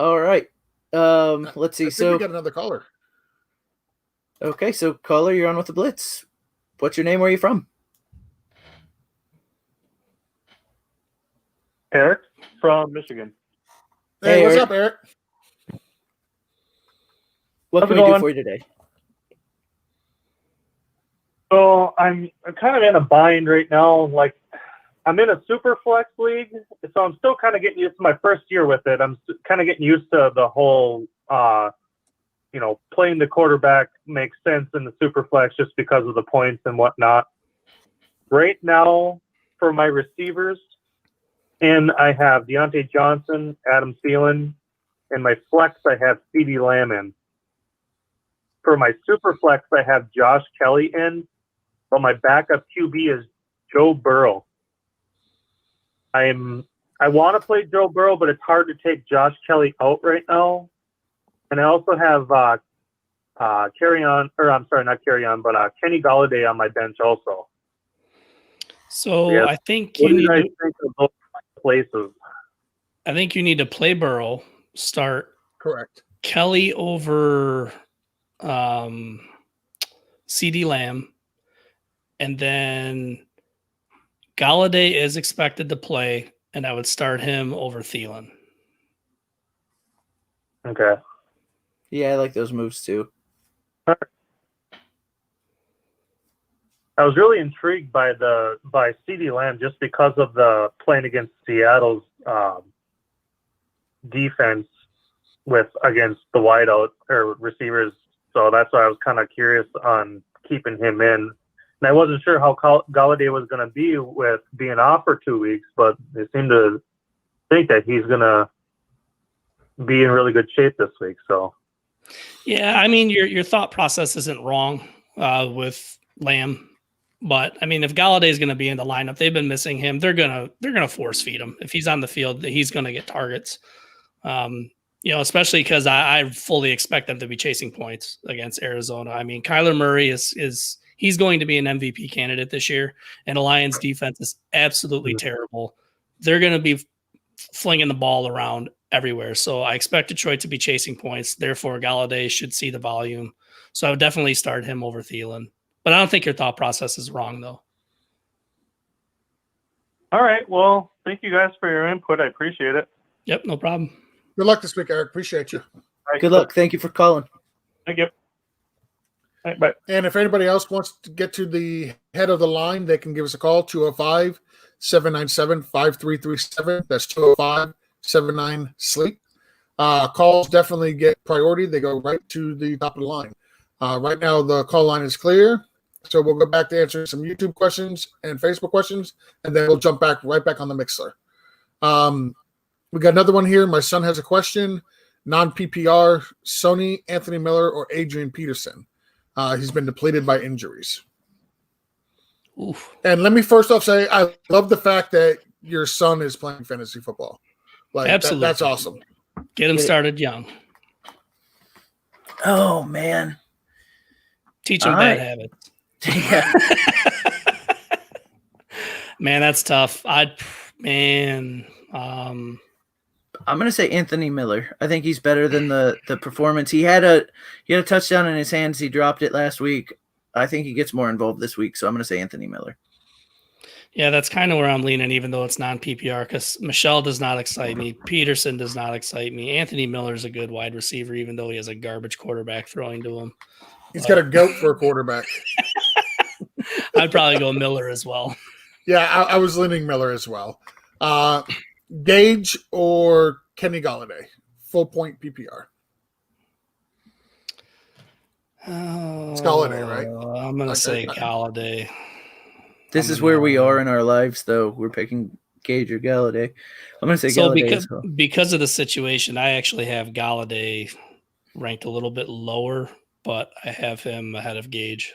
All right. Let's see. I think So we got another caller. okay, so caller, you're on with the Blitz. What's your name? Where are you from? Eric from Michigan. Hey, what's Eric. up, Eric? What How's can it we do going? for you today? So I'm kind of in a bind right now. Like I'm in a super flex league, so I'm still kind of getting used to my first year with it. I'm kind of getting used to the whole, playing the quarterback makes sense in the super flex just because of the points and whatnot. Right now, for my receivers, and I have Deontay Johnson, Adam Thielen, and my flex I have CeeDee Lamb in. For my super flex, I have Josh Kelly in, but my backup QB is Joe Burrow. I want to play Joe Burrow, but it's hard to take Josh Kelly out right now. And I also have Kenny Galladay on my bench also. So Yes. I think What you do you need guys to, think of those places? I think you need to play Burrow, start Correct. Kelly over CD Lamb, and then Galladay is expected to play, and I would start him over Thielen. Okay. Yeah, I like those moves too. I was really intrigued by CeeDee Lamb just because of the playing against Seattle's defense against the wideout or receivers. So that's why I was kind of curious on keeping him in. And I wasn't sure how Galladay was going to be with being off for 2 weeks, but they seem to think that he's going to be in really good shape this week. So, Yeah, I mean your thought process isn't wrong with Lamb, but I mean if Galladay is going to be in the lineup, they've been missing him. They're gonna force feed him. If he's on the field, he's going to get targets. Especially because I fully expect them to be chasing points against Arizona. I mean, Kyler Murray he's going to be an MVP candidate this year, and the Lions defense is absolutely terrible. They're going to be flinging the ball around everywhere. So I expect Detroit to be chasing points. Therefore, Galladay should see the volume. So I would definitely start him over Thielen. But I don't think your thought process is wrong, though. all right. Well, thank you guys for your input. I appreciate it. Yep, no problem. Good luck this week, Eric. Appreciate you. All right, Good luck. Thank you for calling. Thank you. All right, bye. And if anybody else wants to get to the head of the line, they can give us a call, 205-797-5337. That's 205-79-SLEEP. Calls definitely get priority. They go right to the top of the line. Right now, the call line is clear. So we'll go back to answering some YouTube questions and Facebook questions, and then we'll jump right back on the Mixler. We got another one here. My son has a question. Non-PPR, Sony, Anthony Miller, or Adrian Peterson. He's been depleted by injuries. Oof. And let me first off say, I love the fact that your son is playing fantasy football. Absolutely. That's awesome. Get him started young. Oh man. Teach him All bad right. habits. Yeah. Man, that's tough. I'm gonna say Anthony Miller. I think he's better than the performance. He had a touchdown in his hands. He dropped it last week. I think he gets more involved this week, so I'm gonna say Anthony Miller. Yeah, that's kind of where I'm leaning, even though it's non-PPR, because Michelle does not excite me. Peterson does not excite me. Anthony Miller is a good wide receiver, even though he has a garbage quarterback throwing to him. He's got a goat for a quarterback. I'd probably go Miller as well. Yeah, I was leaning Miller as well. Gage or Kenny Galladay, full point PPR. It's Galladay, right? I'm going to say Galladay. This is where we are in our lives, though. We're picking Gage or Galladay. I'm going to say Galladay as well. Because of the situation, I actually have Galladay ranked a little bit lower, but I have him ahead of Gage.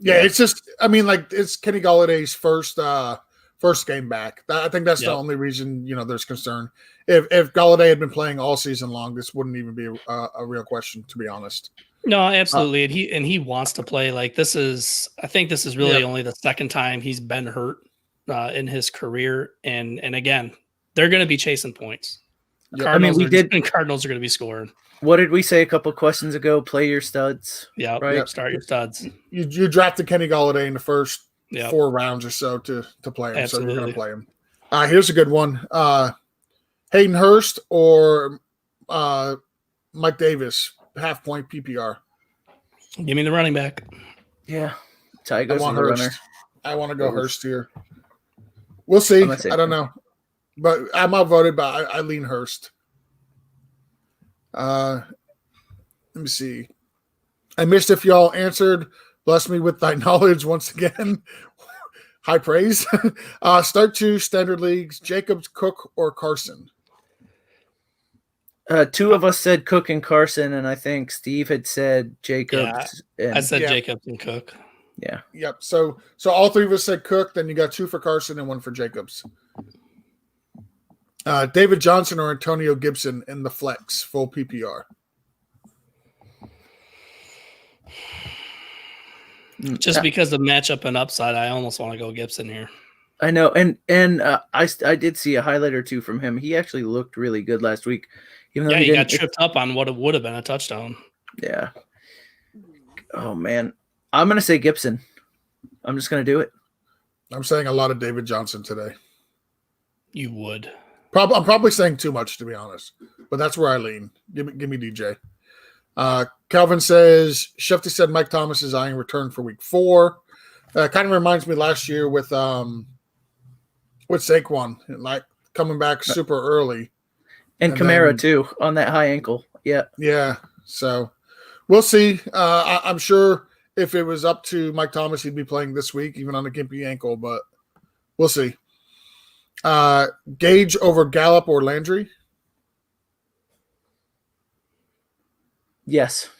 Yeah, it's just, it's Kenny Galladay's first game back. I think that's the only reason, there's concern. If Galladay had been playing all season long, this wouldn't even be a real question, to be honest. No, absolutely. And he wants to play. I think this is really only the second time he's been hurt in his career. And again, they're going to be chasing points. Cardinals, we did. Cardinals are going to be scoring. What did we say a couple questions ago? Play your studs. Yeah, right. Yep. Start your studs. You drafted Kenny Galladay in the first Yep. 4 rounds or so to play him, so you're going Absolutely. to play him. Here's a good one: Hayden Hurst or Mike Davis, half point PPR. Give me the running back. Yeah, Ty I goes to want the Hurst. runner. I want to go Hurst here. We'll see. I'm gonna say I don't know, but I'm outvoted, but I lean Hurst. Let me see. I missed if y'all answered. Bless me with thy knowledge once again. High praise. Start 2 standard leagues: Jacobs, Cook, or Carson. 2 of us said Cook and Carson, and I think Steve had said Jacobs. I said Yeah. Jacobs and Cook. Yeah. Yep. So all 3 of us said Cook. Then you got 2 for Carson and 1 for Jacobs. David Johnson or Antonio Gibson in the flex full PPR. Just because of matchup and upside, I almost want to go Gibson here. I know, and I did see a highlight or 2 from him. He actually looked really good last week, even though Yeah, he got didn't. tripped up on what would have been a touchdown. Yeah. Oh man, I'm gonna say Gibson. I'm just gonna do it. I'm saying a lot of David Johnson today. You would. I'm probably saying too much, to be honest, but that's where I lean. Give me DJ. Calvin says Shefty said Mike Thomas is eyeing return for week 4. Kind of reminds me last year with Saquon, like coming back super early, and Kamara too on that high ankle. Yeah. So we'll see. I'm sure if it was up to Mike Thomas, he'd be playing this week, even on a gimpy ankle. But we'll see. Gage over Gallup or Landry? Yes.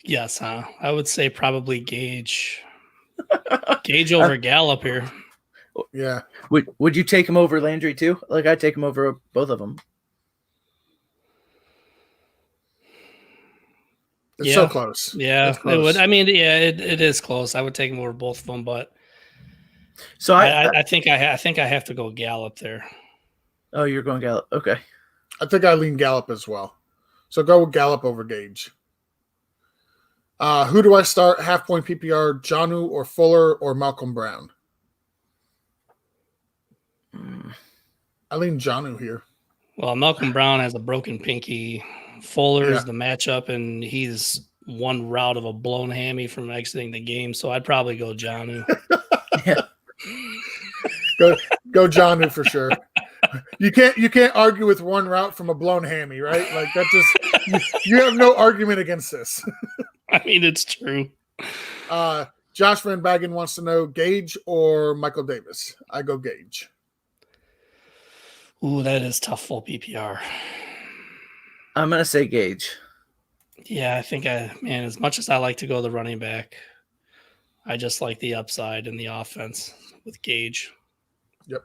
Yes, huh? I would say probably Gage. Gage over Gallup here. Yeah. Would you take him over Landry too? Like I'd take him over both of them. It's so close. Yeah, It's close. it would. I mean, yeah, it is close. I would take him over both of them, but so I think I have to go Gallup there. Oh, you're going Gallup. Okay. I think I lean Gallup as well. So go with Gallup over Gage. Who do I start? Half point PPR, Jonnu or Fuller or Malcolm Brown? I lean Jonnu here. Well, Malcolm Brown has a broken pinky. Fuller is the matchup, and he's one route of a blown hammy from exiting the game. So I'd probably go Jonnu. Yeah. Go Jonnu for sure. You can't argue with one route from a blown hammy, right? Like that just you have no argument against this. I mean, it's true. Josh Van Bagen wants to know Gage or Michael Davis. I go Gage. Ooh, that is tough full PPR. I'm gonna say Gage. Yeah, I think as much as I like to go the running back, I just like the upside in the offense with Gage. Yep.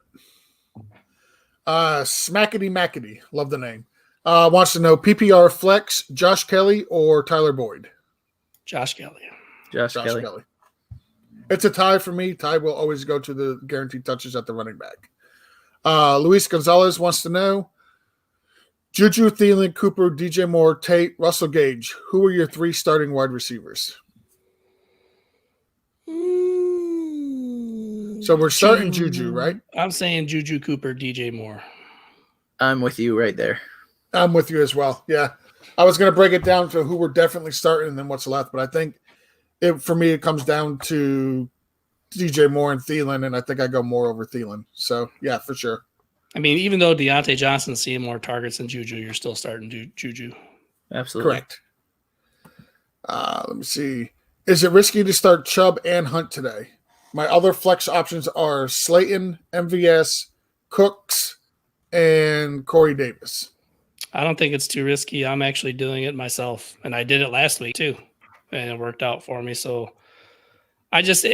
Smackety Mackety, love the name. Wants to know PPR flex, Josh Kelly or Tyler Boyd? Josh Kelly. Josh Kelly. It's a tie for me. Ty will always go to the guaranteed touches at the running back. Luis Gonzalez wants to know Juju, Thielen, Cooper, DJ Moore, Tate, Russell Gage. Who are your 3 starting wide receivers? So we're starting Juju, right? I'm saying Juju, Cooper, DJ Moore. I'm with you right there. I'm with you as well. Yeah. I was going to break it down to who we're definitely starting and then what's left, but I think for me it comes down to DJ Moore and Thielen, and I think I go Moore over Thielen. So, yeah, for sure. I mean, even though Deontay Johnson's seeing more targets than Juju, you're still starting Juju. Absolutely. Correct. Let me see. Is it risky to start Chubb and Hunt today? My other flex options are Slayton, MVS, Cooks, and Corey Davis. I don't think it's too risky. I'm actually doing it myself, and I did it last week too, and it worked out for me. So I just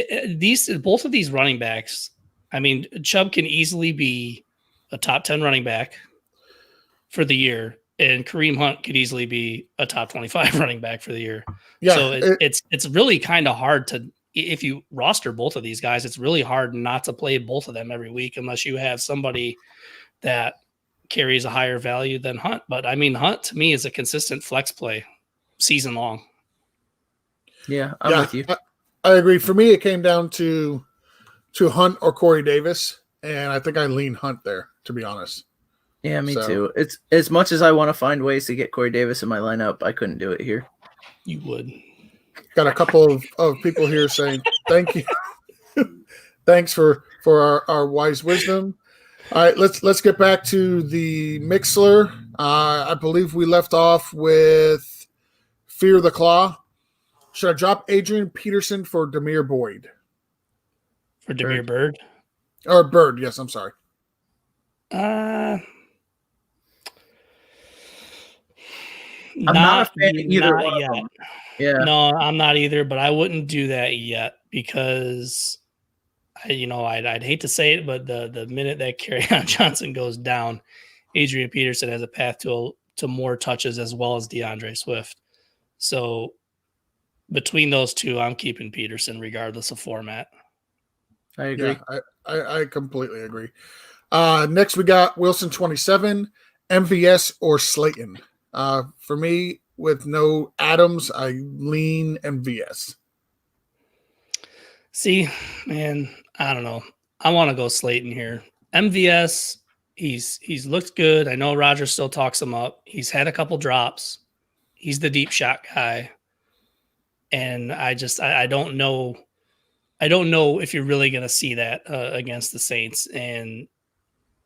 both of these running backs. I mean, Chubb can easily be a top 10 running back for the year, and Kareem Hunt could easily be a top 25 running back for the year. Yeah, so it's really kind of hard to if you roster both of these guys, it's really hard not to play both of them every week unless you have somebody that carries a higher value than Hunt. But I mean, Hunt to me is a consistent flex play season long. Yeah, I'm with you. I agree. For me, it came down to Hunt or Corey Davis, and I think I lean Hunt there, to be honest. Yeah, me too. It's as much as I want to find ways to get Corey Davis in my lineup, I couldn't do it here. You would. Got a couple of people here saying thank you. Thanks for our wise wisdom. All right, let's get back to the Mixler. I believe we left off with Fear the Claw. Should I drop Adrian Peterson for Demir Boyd? For Demir Bird? Or Bird, yes, I'm sorry. I'm not a fan of either one of them. Yeah. No, I'm not either, but I wouldn't do that yet because I'd hate to say it, but the minute that Kerryon Johnson goes down, Adrian Peterson has a path to more touches as well as DeAndre Swift. So between those two, I'm keeping Peterson regardless of format. I agree. Yeah, I completely agree. Next, we got Wilson 27, MVS or Slayton. For me, with no Adams, I lean MVS. See, man, I don't know. I want to go Slayton here. MVS, he's looked good. I know Rodgers still talks him up. He's had a couple drops. He's the deep shot guy. And I don't know. I don't know if you're really going to see that against the Saints. And,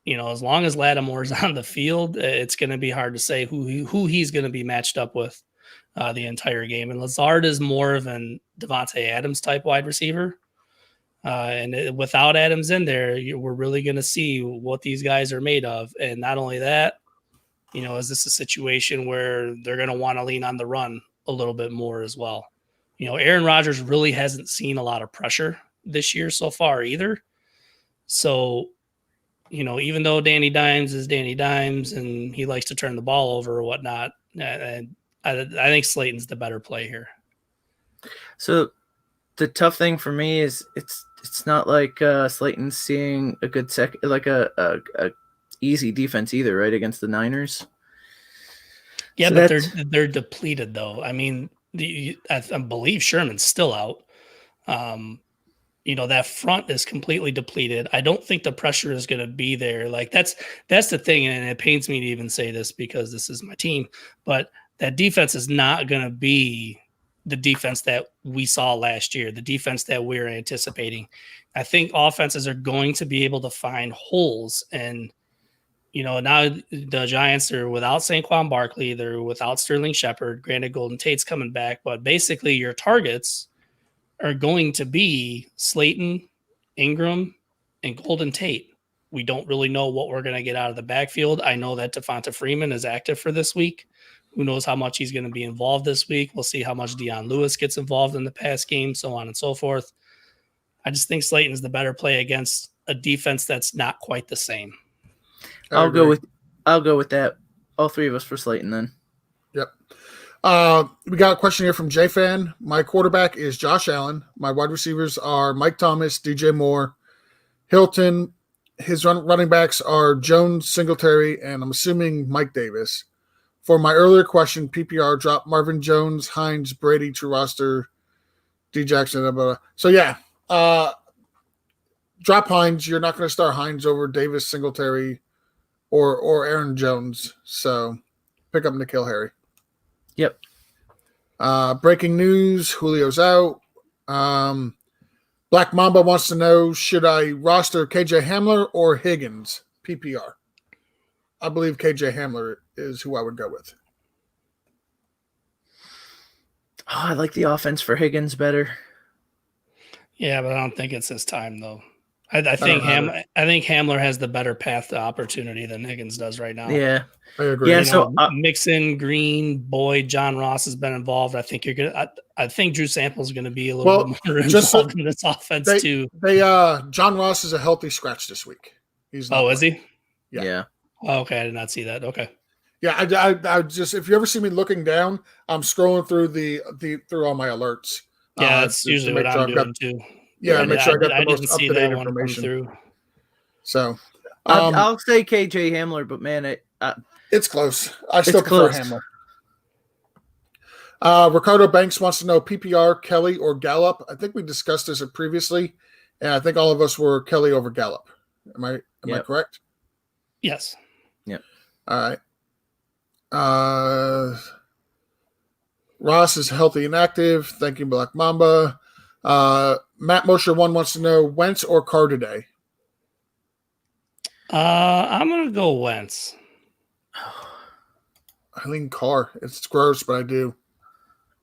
as long as Lattimore's on the field, it's going to be hard to say who he's going to be matched up with the entire game. And Lazard is more of an Devontae Adams type wide receiver. Without Adams in there, we're really going to see what these guys are made of. And not only that, is this a situation where they're going to want to lean on the run a little bit more as well? Aaron Rodgers really hasn't seen a lot of pressure this year so far either. So, even though Danny Dimes is Danny Dimes and he likes to turn the ball over or whatnot, I think Slayton's the better play here. So the tough thing for me is it's not like Slayton's seeing a good a easy defense either, right, against the Niners. Yeah, so but they're depleted though. I mean, I believe Sherman's still out. That front is completely depleted. I don't think the pressure is going to be there. Like that's the thing, and it pains me to even say this because this is my team, but that defense is not going to be the defense that we saw last year, the defense that we're anticipating. I think offenses are going to be able to find holes, and now the Giants are without Saquon Barkley. They're without Sterling Shepard. Granted, Golden Tate's coming back, but basically your targets are going to be Slayton, Ingram, and Golden Tate. We don't really know what we're going to get out of the backfield. I know that Devonta Freeman is active for this week. Who knows how much he's going to be involved this week. We'll see how much Dion Lewis gets involved in the pass game, so on and so forth. I just think Slayton's the better play against a defense that's not quite the same. I'll go with that. All three of us for Slayton then. Yep. We got a question here from J-Fan. My quarterback is Josh Allen. My wide receivers are Mike Thomas, DJ Moore, Hilton. His running backs are Jones, Singletary, and I'm assuming Mike Davis. For my earlier question, PPR dropped Marvin Jones, Hines, Brady to roster, D Jackson. Blah, blah, blah. So yeah, drop Hines. You're not going to start Hines over Davis, Singletary, or Aaron Jones. So pick up N'Keal Harry. Yep. Breaking news: Julio's out. Black Mamba wants to know: should I roster KJ Hamler or Higgins? PPR. I believe KJ Hamler is who I would go with. Oh, I like the offense for Higgins better. Yeah, but I don't think it's his time though. I think Hamler has the better path to opportunity than Higgins does right now. Yeah, I agree. Yeah, Mixon, Green, Boyd, John Ross has been involved. I think you're gonna. I think Drew Sample is going to be a little bit more involved in this offense too. John Ross is a healthy scratch this week. He's not is he? Yeah. Oh, okay, I did not see that. Okay. Yeah, I just if you ever see me looking down, I'm scrolling through through all my alerts Yeah, that's to usually make what sure I'm I've got doing too. make sure I got the most didn't see up-to-date that one come information. through. So I'll say KJ Hamler, but man, it's close. I still prefer close. Hamler. Ricardo Banks wants to know PPR, Kelly or Gallup. I think we discussed this previously, and I think all of us were Kelly over Gallup. Am I correct? Yes. Yep. All right. Ross is healthy and active. Thank you, Black Mamba. Matt Mosher one wants to know Wentz or Carr today. I'm gonna go Wentz. I lean Carr. It's gross, but I do.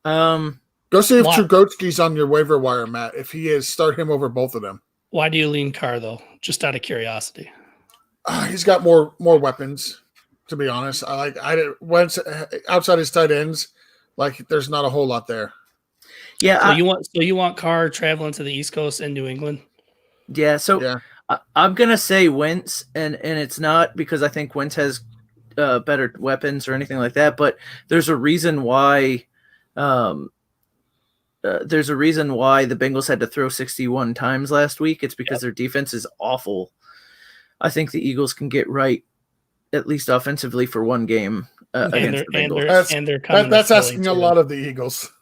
Go see if Trugotsky's on your waiver wire, Matt. If he is, start him over both of them. Why do you lean Carr though? Just out of curiosity. He's got more weapons. To be honest, Wentz outside his tight ends. Like there's not a whole lot there. Yeah. So you want Carr traveling to the East Coast in New England? Yeah. So I'm gonna say Wentz, and it's not because I think Wentz has better weapons or anything like that, but there's a reason why. There's a reason why the Bengals had to throw 61 times last week. It's because their defense is awful. I think the Eagles can get right, at least offensively, for one game against the Bengals. That's asking a lot of the Eagles.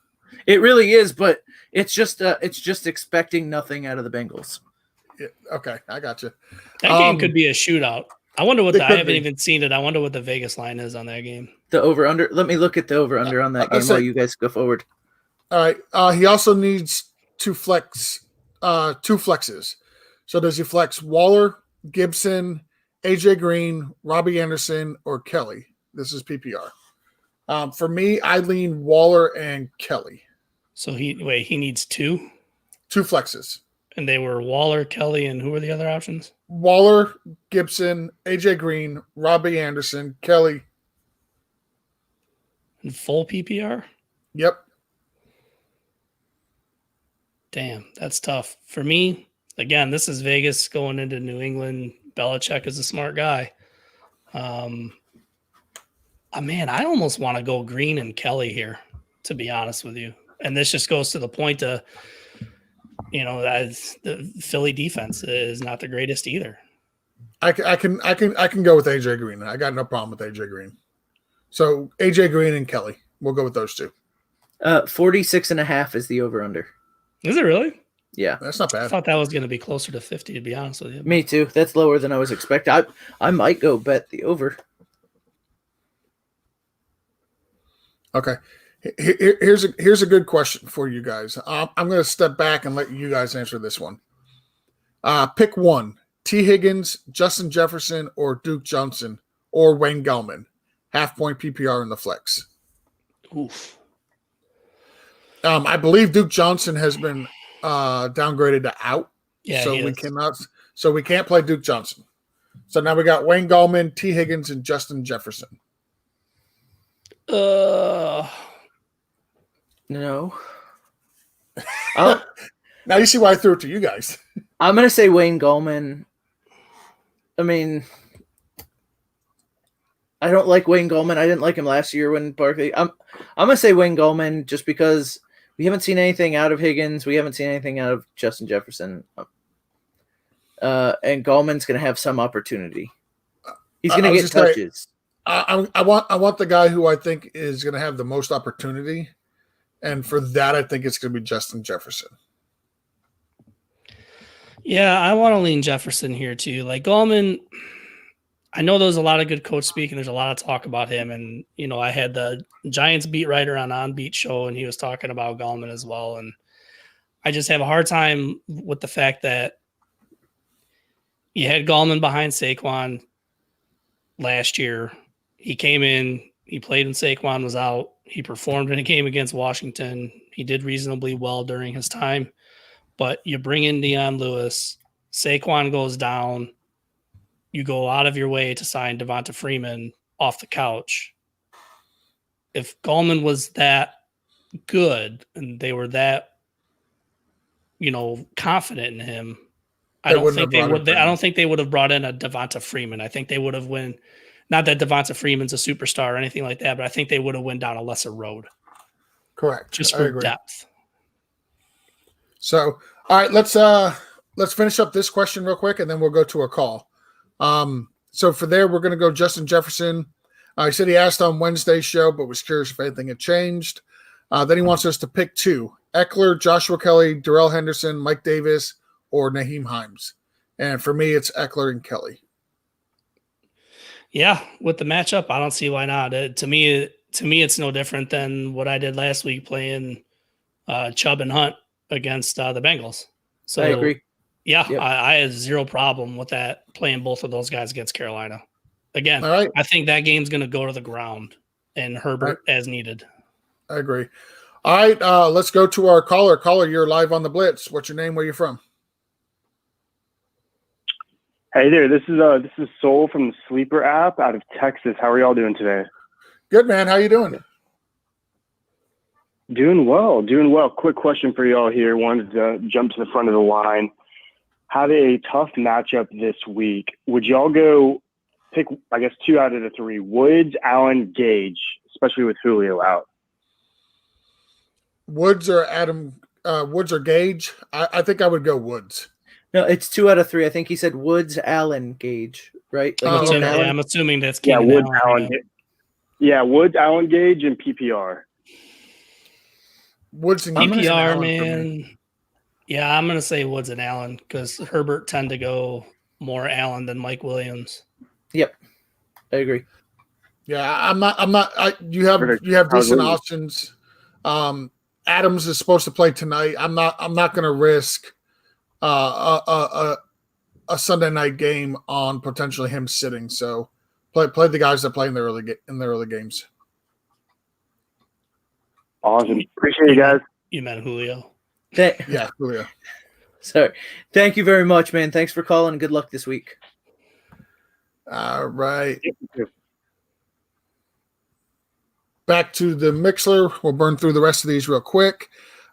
It really is, but it's just expecting nothing out of the Bengals. Yeah, okay, I got you. That game could be a shootout. I wonder what I haven't even seen it. I wonder what the Vegas line is on that game. The over-under. Let me look at the over-under on that game while you guys go forward. All right. He also needs two flexes. So does he flex Waller, Gibson, AJ Green, Robbie Anderson, or Kelly? This is PPR. For me, I lean Waller and Kelly. So he needs two flexes. And they were Waller, Kelly, and who were the other options? Waller, Gibson, AJ Green, Robbie Anderson, Kelly. And full PPR? Yep. Damn, that's tough. For me, again, this is Vegas going into New England. Belichick is a smart guy. Man, I almost want to go Green and Kelly here, to be honest with you. And this just goes to the point of, that the Philly defense is not the greatest either. I can go with AJ Green. I got no problem with AJ Green. So AJ Green and Kelly, we'll go with those two. 46.5 is the over/under. Is it really? Yeah, that's not bad. I thought that was going to be closer to 50, to be honest with you. Me too. That's lower than I was expecting. I might go bet the over. Okay. Here's a good question for you guys. I'm going to step back and let you guys answer this one. Pick one: T. Higgins, Justin Jefferson, or Duke Johnson, or Wayne Gellman. Half-point PPR in the flex. Oof. I believe Duke Johnson has been downgraded to out. Yeah, so we can't play Duke Johnson. So now we got Wayne Gallman, T. Higgins, and Justin Jefferson. No. Now you see why I threw it to you guys. I'm gonna say Wayne Gallman. I mean, I don't like Wayne Gallman. I didn't like him last year when Barkley. I'm gonna say Wayne Gallman just because we haven't seen anything out of Higgins. We haven't seen anything out of Justin Jefferson. And Gallman's gonna have some opportunity. He's gonna get touches. I want the guy who I think is gonna have the most opportunity, and for that I think it's gonna be Justin Jefferson. Yeah, I want to lean Jefferson here too. Like Gallman, I know there's a lot of good coach speak and there's a lot of talk about him. And, I had the Giants beat writer on Beat show and he was talking about Gallman as well. And I just have a hard time with the fact that you had Gallman behind Saquon last year. He came in, he played when Saquon was out. He performed in a game against Washington. He did reasonably well during his time. But you bring in Deion Lewis, Saquon goes down, you go out of your way to sign Devonta Freeman off the couch. If Gallman was that good and they were that, confident in him, I don't think they would have brought in a Devonta Freeman. I think they would have went. Not that Devonta Freeman's a superstar or anything like that, but I think they would have went down a lesser road. Correct. Just for depth. So, all right, let's finish up this question real quick, and then we'll go to a call. So for there, we're going to go Justin Jefferson. He said he asked on Wednesday's show, but was curious if anything had changed. Then he wants us to pick 2: Eckler, Joshua Kelly, Darrell Henderson, Mike Davis, or Naheem Hines. And for me, it's Eckler and Kelly. Yeah, with the matchup, I don't see why not. To me, it's no different than what I did last week playing Chubb and Hunt against the Bengals. So I agree. Yeah, Yep. I have zero problem with that, playing both of those guys against Carolina. Again, All right. I think that game's going to go to the ground and Herbert as needed. I agree. All right, let's go to our caller. Caller, you're live on the Blitz. What's your name? Where you from? Hey there, this is Soul from the Sleeper app out of Texas. How are y'all doing today? Good, man. How you doing? Doing well. Quick question for y'all here. Wanted to jump to the front of the line. Had a tough matchup this week. Would y'all go pick, I guess, 2 out of the 3? Woods, Allen, Gage, especially with Julio out. Woods or Gage? I think I would go Woods. No, it's 2 out of 3. I think he said Woods, Allen, Gage, right? Like Oh, Keenan okay. Allen? Yeah, I'm assuming that's Yeah, Keenan Woods, Allen. Allen. Yeah, Woods, Allen, Gage, and PPR. Woods and Gage and PPR, Allen for me. man. Yeah, I'm going to say Woods and Allen because Herbert tend to go more Allen than Mike Williams. Yep, I agree. Yeah, I'm not. You have decent options. Adams is supposed to play tonight. I'm not going to risk a Sunday night game on potentially him sitting. So play the guys that play in the early games. Awesome. Appreciate you guys. You meant Julio. Yeah, Julio. Sorry. Thank you very much, man. Thanks for calling and good luck this week. All right. Back to the Mixler. We'll burn through the rest of these real quick.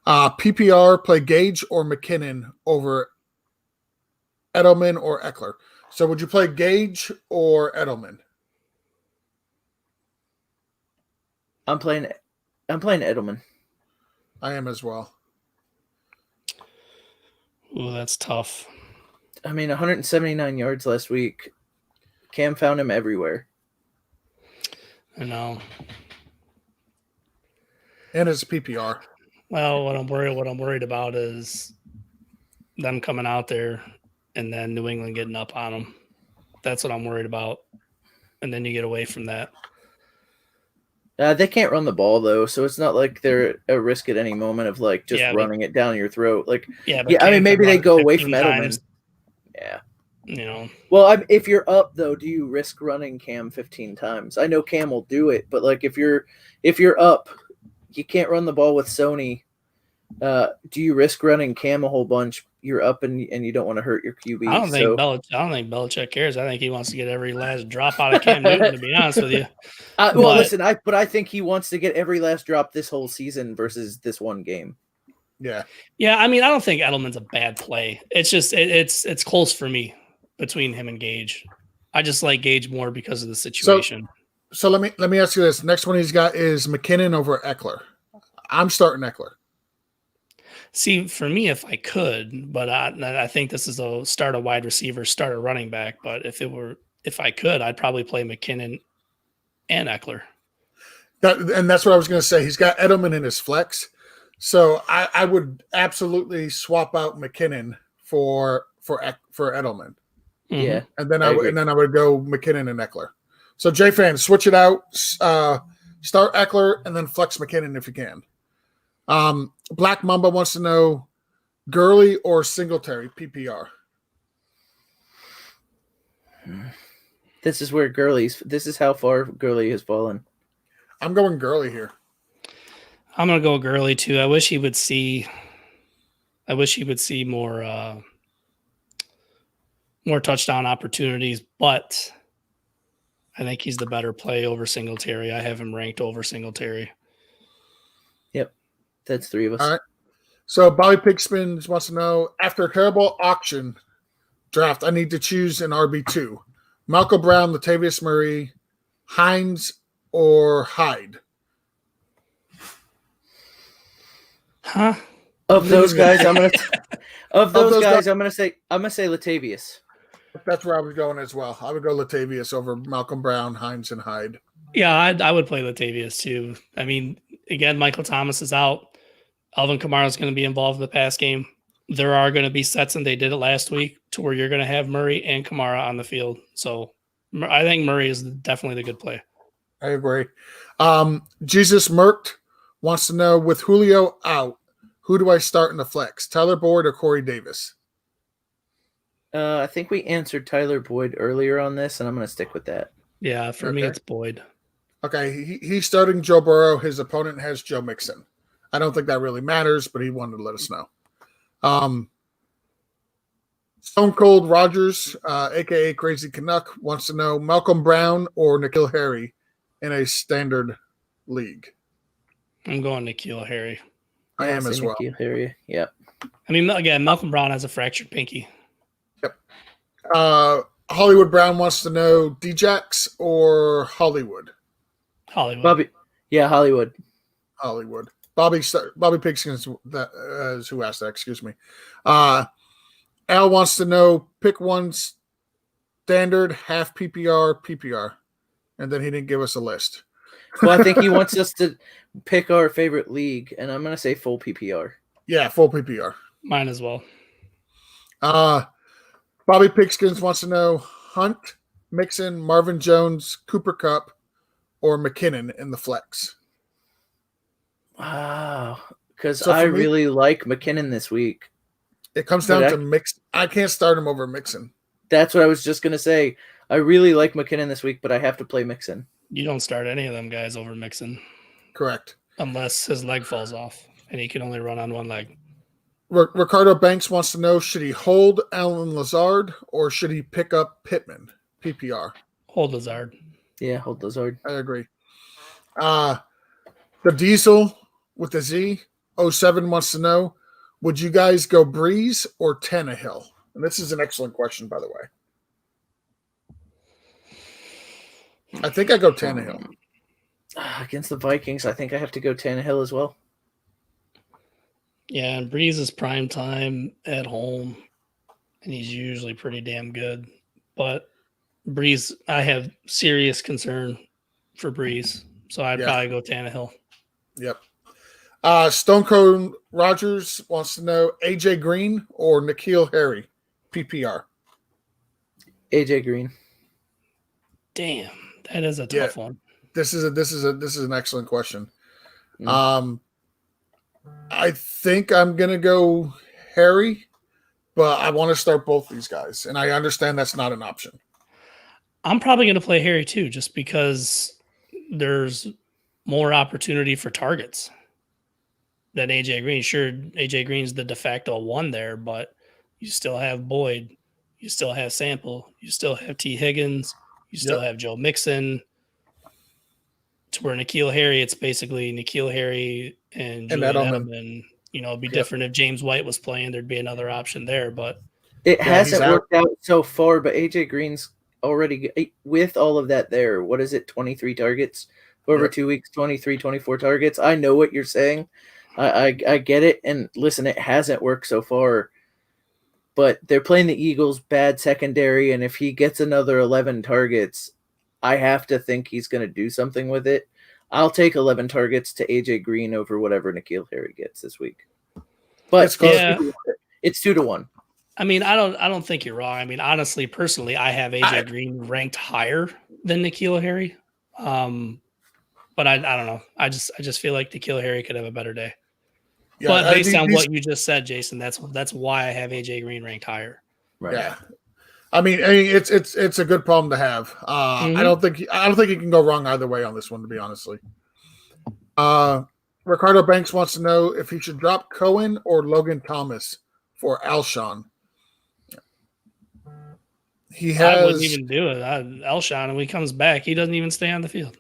PPR, play Gage or McKinnon over Edelman or Eckler. So would you play Gage or Edelman? I'm playing Edelman. I am as well. Ooh, that's tough. I mean, 179 yards last week. Cam found him everywhere. I know. And it's PPR. Well, what I'm worried about is them coming out there and then New England getting up on them. That's what I'm worried about. And then you get away from that. They can't run the ball though, so it's not like they're at risk at any moment of like just running it down your throat. Like, I mean, maybe they go away from Edelman. Times. Yeah, you know. Well, if you're up though, do you risk running Cam 15 times? I know Cam will do it, but like if you're up, you can't run the ball with Sony. Do you risk running Cam a whole bunch? You're up and you don't want to hurt your QB. I don't think Belichick cares. I think he wants to get every last drop out of Cam Newton. To be honest with you, I think he wants to get every last drop this whole season versus this one game. Yeah. I mean, I don't think Edelman's a bad play. It's just it's close for me between him and Gage. I just like Gage more because of the situation. So let me ask you this. Next one he's got is McKinnon over Eckler. I'm starting Eckler. See, for me, if I could, but I think this is a start a wide receiver, start a running back. But if I could, I'd probably play McKinnon and Eckler. That's what I was going to say. He's got Edelman in his flex, so I would absolutely swap out McKinnon for Edelman. Yeah, and then I would go McKinnon and Eckler. So J-Fan, switch it out. Start Eckler and then flex McKinnon if you can. Black Mamba wants to know Gurley or Singletary PPR. This is how far Gurley has fallen. I'm going Gurley here. I'm gonna go Gurley too. I wish he would see more touchdown opportunities, but I think he's the better play over Singletary. I have him ranked over Singletary. Yep. That's 3 of us. All right. So Bobby Pigspins wants to know, after a terrible auction draft, I need to choose an RB2. Malcolm Brown, Latavius Murray, Hines, or Hyde? Huh? Of those guys, I'm gonna say Latavius. That's where I was going as well. I would go Latavius over Malcolm Brown, Hines, and Hyde. Yeah, I would play Latavius too. I mean, again, Michael Thomas is out. Alvin Kamara is going to be involved in the pass game. There are going to be sets, and they did it last week, to where you're going to have Murray and Kamara on the field. So I think Murray is definitely the good play. I agree. Jesus Merkt wants to know, with Julio out, who do I start in the flex? Tyler Boyd or Corey Davis? I think we answered Tyler Boyd earlier on this, and I'm going to stick with that. Yeah, for me, it's Boyd. Okay, he's starting Joe Burrow. His opponent has Joe Mixon. I don't think that really matters, but he wanted to let us know. Stone Cold Rogers, a.k.a. Crazy Canuck, wants to know Malcolm Brown or N'Keal Harry in a standard league. I'm going N'Keal Harry. I am as well. N'Keal Harry, yep. I mean, again, Malcolm Brown has a fractured pinky. Yep. Hollywood Brown wants to know Djax or Hollywood. Hollywood. Hollywood. Hollywood. Bobby Pigskin is who asked that. Excuse me. Al wants to know pick one standard, half PPR, and then he didn't give us a list. Well, I think he wants us to pick our favorite league, and I'm going to say full PPR. Yeah, full PPR. Mine as well. Bobby Pigskins wants to know Hunt, Mixon, Marvin Jones, Cooper Kupp, or McKinnon in the flex. Wow, because I really like McKinnon this week. It comes down to Mixon. I can't start him over Mixon. That's what I was just going to say. I really like McKinnon this week, but I have to play Mixon. You don't start any of them guys over Mixon. Correct. Unless his leg falls off and he can only run on one leg. Ricardo Banks wants to know, should he hold Alan Lazard or should he pick up Pittman? PPR. Hold Lazard. Yeah, hold Lazard. I agree. The Diesel with the Z 07 wants to know, would you guys go Breeze or Tannehill? And this is an excellent question, by the way. I think I go Tannehill. Against the Vikings, I think I have to go Tannehill as well. Yeah, and Breeze is prime time at home, and he's usually pretty damn good. But Breeze, I have serious concern for Breeze, so I'd probably go Tannehill. Yep. Stone Cold Rogers wants to know AJ Green or N'Keal Harry, PPR. AJ Green. Damn, that is a tough one. This is an excellent question. I think I'm gonna go Harry, but I want to start both these guys, and I understand that's not an option. I'm probably going to play Harry too, just because there's more opportunity for targets than AJ Green. Sure, AJ Green's the de facto one there, but you still have Boyd, you still have Sample, you still have T. Higgins, you still have Joe Mixon. To where N'Keal Harry, it's basically N'Keal Harry and Edelman. You know, it'd be different if James White was playing. There'd be another option there, but it hasn't worked out so far. But AJ Green's already, with all of that there, what is it, 23 targets over 2 weeks, 23, 24 targets. I know what you're saying. I get it. And listen, it hasn't worked so far. But they're playing the Eagles' bad secondary, and if he gets another 11 targets, I have to think he's going to do something with it. I'll take 11 targets to AJ Green over whatever N'Keal Harry gets this week. But it's 2-1. I mean, I don't think you're wrong. I mean, honestly, personally, I have AJ Green ranked higher than N'Keal Harry. But I don't know. I just feel like N'Keal Harry could have a better day. Yeah, but based on what you just said, Jason, that's why I have AJ Green ranked higher. Right. Yeah. I mean, it's a good problem to have. I don't think you can go wrong either way on this one, to be honestly. Ricardo Banks wants to know if he should drop Cohen or Logan Thomas for Alshon. I wouldn't even do it. Alshon, when he comes back, he doesn't even stay on the field.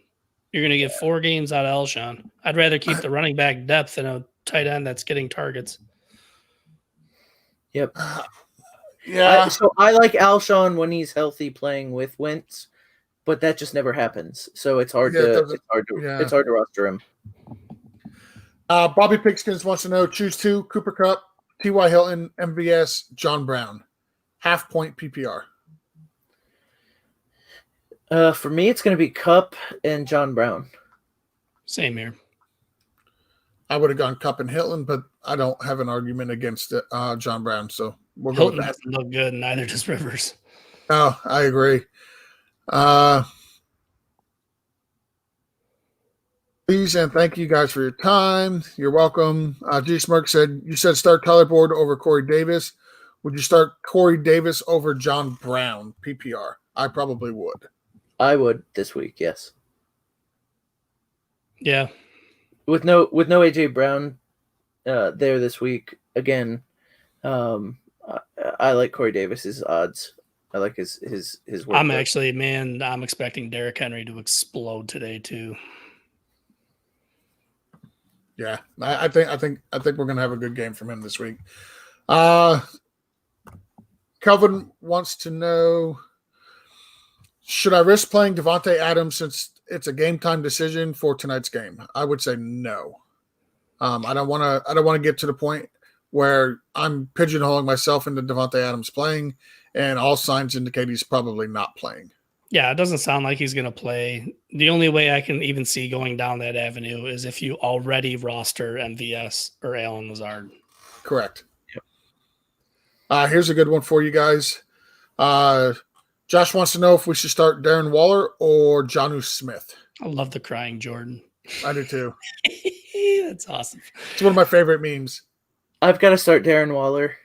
You're going to get 4 games out of Alshon. I'd rather keep the running back depth than a tight end that's getting targets. Yep. Yeah. So I like Alshon when he's healthy playing with Wentz, but that just never happens. So it's hard to roster him. Bobby Pigskins wants to know, choose two, Cooper Kupp, T.Y. Hilton, MVS, John Brown. Half point PPR. For me, it's going to be Cup and John Brown. Same here. I would have gone Kupp and Hilton, but I don't have an argument against John Brown, so we'll go Hilton with that. doesn't look good, and neither does Rivers. Oh, I agree. Please and thank you guys for your time. You're welcome. G. Smirk said, you said start Tyler Boyd over Corey Davis. Would you start Corey Davis over John Brown, PPR? I probably would. I would this week, yes. Yeah. With no AJ Brown there this week, again, I like Corey Davis's odds. I like his work. I'm expecting Derrick Henry to explode today too. Yeah, I think we're gonna have a good game from him this week. Kelvin wants to know, should I risk playing Devontae Adams since it's a game time decision for tonight's game? I would say no. I don't want to get to the point where I'm pigeonholing myself into Devontae Adams playing, and all signs indicate he's probably not playing. Yeah, it doesn't sound like he's going to play. The only way I can even see going down that avenue is if you already roster MVS or Allen Lazard. Correct. Yep. Here's a good one for you guys. Josh wants to know if we should start Darren Waller or Jonnu Smith. I love the crying Jordan. I do too. That's awesome. It's one of my favorite memes. I've got to start Darren Waller.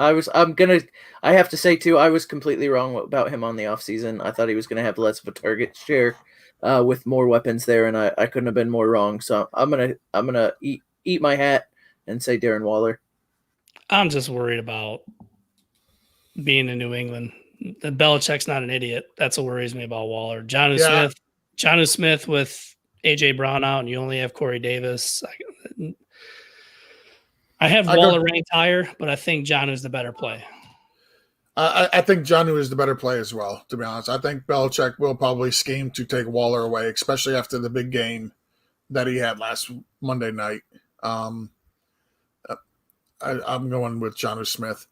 I have to say too, I was completely wrong about him on the offseason. I thought he was going to have less of a target share with more weapons there, and I couldn't have been more wrong. So I'm gonna eat my hat and say Darren Waller. I'm just worried about being in New England. Belichick's not an idiot. That's what worries me about Waller. Jonnu Smith with AJ Brown out, and you only have Corey Davis. I have Waller ranked higher, but I think Jonnu's the better play. I think Jonnu is the better play as well, to be honest. I think Belichick will probably scheme to take Waller away, especially after the big game that he had last Monday night. I'm going with Jonnu Smith.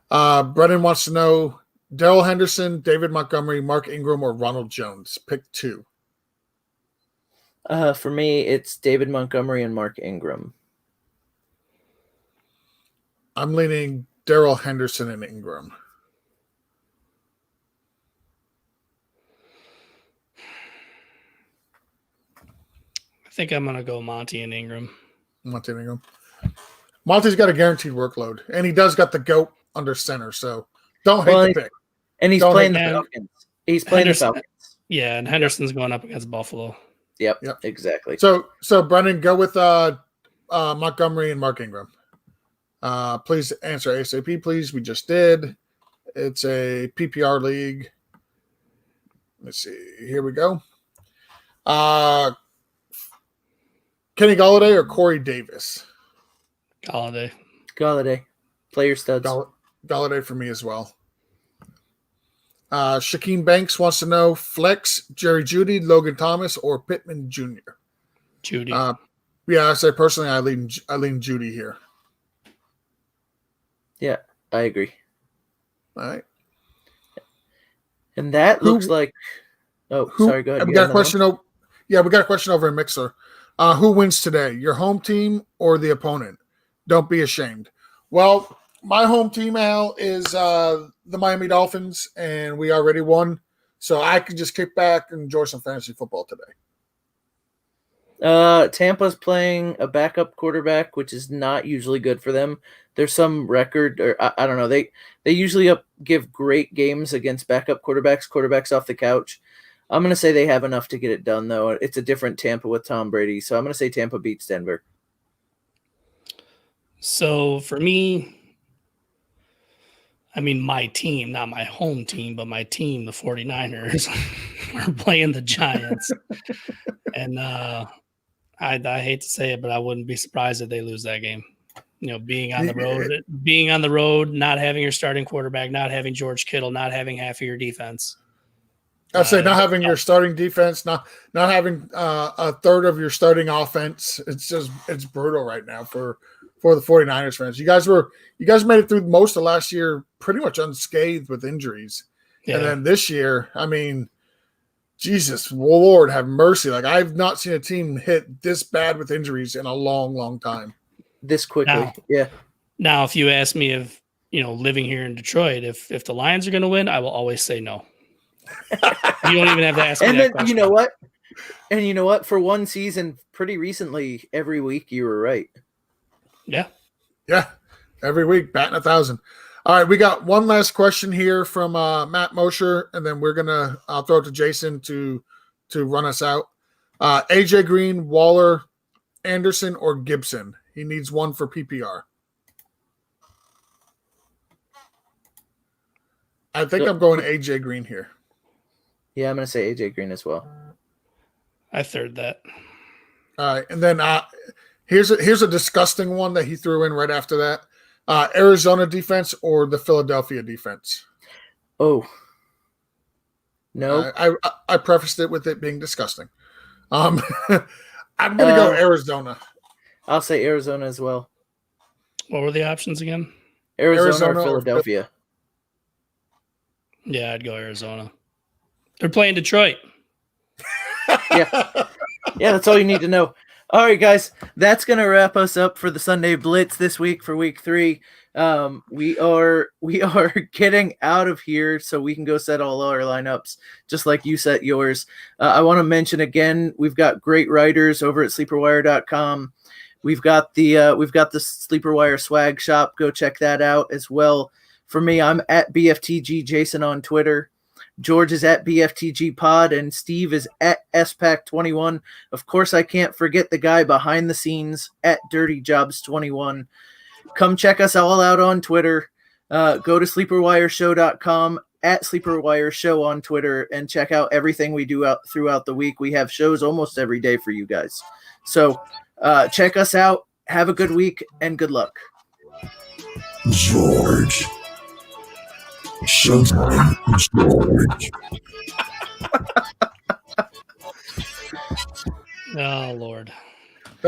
Brennan wants to know, Darrell Henderson, David Montgomery, Mark Ingram, or Ronald Jones. Pick two. For me, it's David Montgomery and Mark Ingram. I'm leaning Darrell Henderson and Ingram. I think I'm going to go Monty and Ingram. Monty's got a guaranteed workload, and he does got the GOAT under center, so don't hate the pick. And he's playing the Falcons. He's playing the Falcons. Yeah, and Henderson's going up against Buffalo. Yep, exactly. So Brennan, go with Montgomery and Mark Ingram. Please answer ASAP, please. We just did. It's a PPR league. Let's see. Here we go. Kenny Golladay or Corey Davis? Golladay. Player studs. Golladay for me as well. Shaquem Banks wants to know, flex Jerry Jeudy, Logan Thomas, or Pittman Jr. Jeudy. I say personally, I lean Jeudy here. Yeah, I agree. All right. And that looks like. Oh, sorry. Go ahead. We got a question. We got a question over in Mixer. Who wins today? Your home team or the opponent? Don't be ashamed. Well, my home team, Al, is the Miami Dolphins, and we already won, so I can just kick back and enjoy some fantasy football today. Tampa's playing a backup quarterback, which is not usually good for them. There's some record, or I don't know. They usually give great games against backup quarterbacks off the couch. I'm going to say they have enough to get it done, though. It's a different Tampa with Tom Brady, so I'm going to say Tampa beats Denver. So for me, I mean, my team, not my home team, but my team, the 49ers, are playing the Giants. And I hate to say it, but I wouldn't be surprised if they lose that game. You know, being on the road, not having your starting quarterback, not having George Kittle, not having half of your defense. I'd say not having your starting defense, not having a third of your starting offense. It's brutal right now for the 49ers fans. You guys made it through most of last year pretty much unscathed with injuries. Yeah. And then this year, I mean, Jesus, Lord have mercy. Like, I've not seen a team hit this bad with injuries in a long, long time. This quickly. Now, yeah. Now, if you ask me if, living here in Detroit, if the Lions are going to win, I will always say no. You don't even have to ask me And that then, question. you know what? And you know what? For one season, pretty recently, every week you were right. Yeah. Yeah. Every week, batting 1,000. All right, we got one last question here from Matt Mosher, and then I'll throw it to Jason to run us out. AJ Green, Waller, Anderson, or Gibson? He needs one for PPR. I think I'm going AJ Green here. Yeah, I'm going to say AJ Green as well. I third that. All right, and then here's a disgusting one that he threw in right after that. Arizona defense or the Philadelphia defense? Oh. No. I prefaced it with it being disgusting. I'm going to go Arizona. I'll say Arizona as well. What were the options again? Arizona or Philadelphia? Yeah, I'd go Arizona. They're playing Detroit. Yeah, that's all you need to know. All right, guys, that's going to wrap us up for the Sunday Blitz this week for week 3. We are getting out of here so we can go set all our lineups, just like you set yours. I want to mention again, we've got great writers over at sleeperwire.com. We've got the Sleeper Wire swag shop. Go check that out as well. For me, I'm at BFTG Jason on Twitter. George is at BFTG Pod, and Steve is at SPAC21. Of course, I can't forget the guy behind the scenes at Dirty Jobs 21. Come check us all out on Twitter. Go to sleeperwireshow.com, at Sleeperwire Show on Twitter, and check out everything we do out throughout the week. We have shows almost every day for you guys. So check us out. Have a good week, and good luck. George. Showtime, George. Oh, Lord.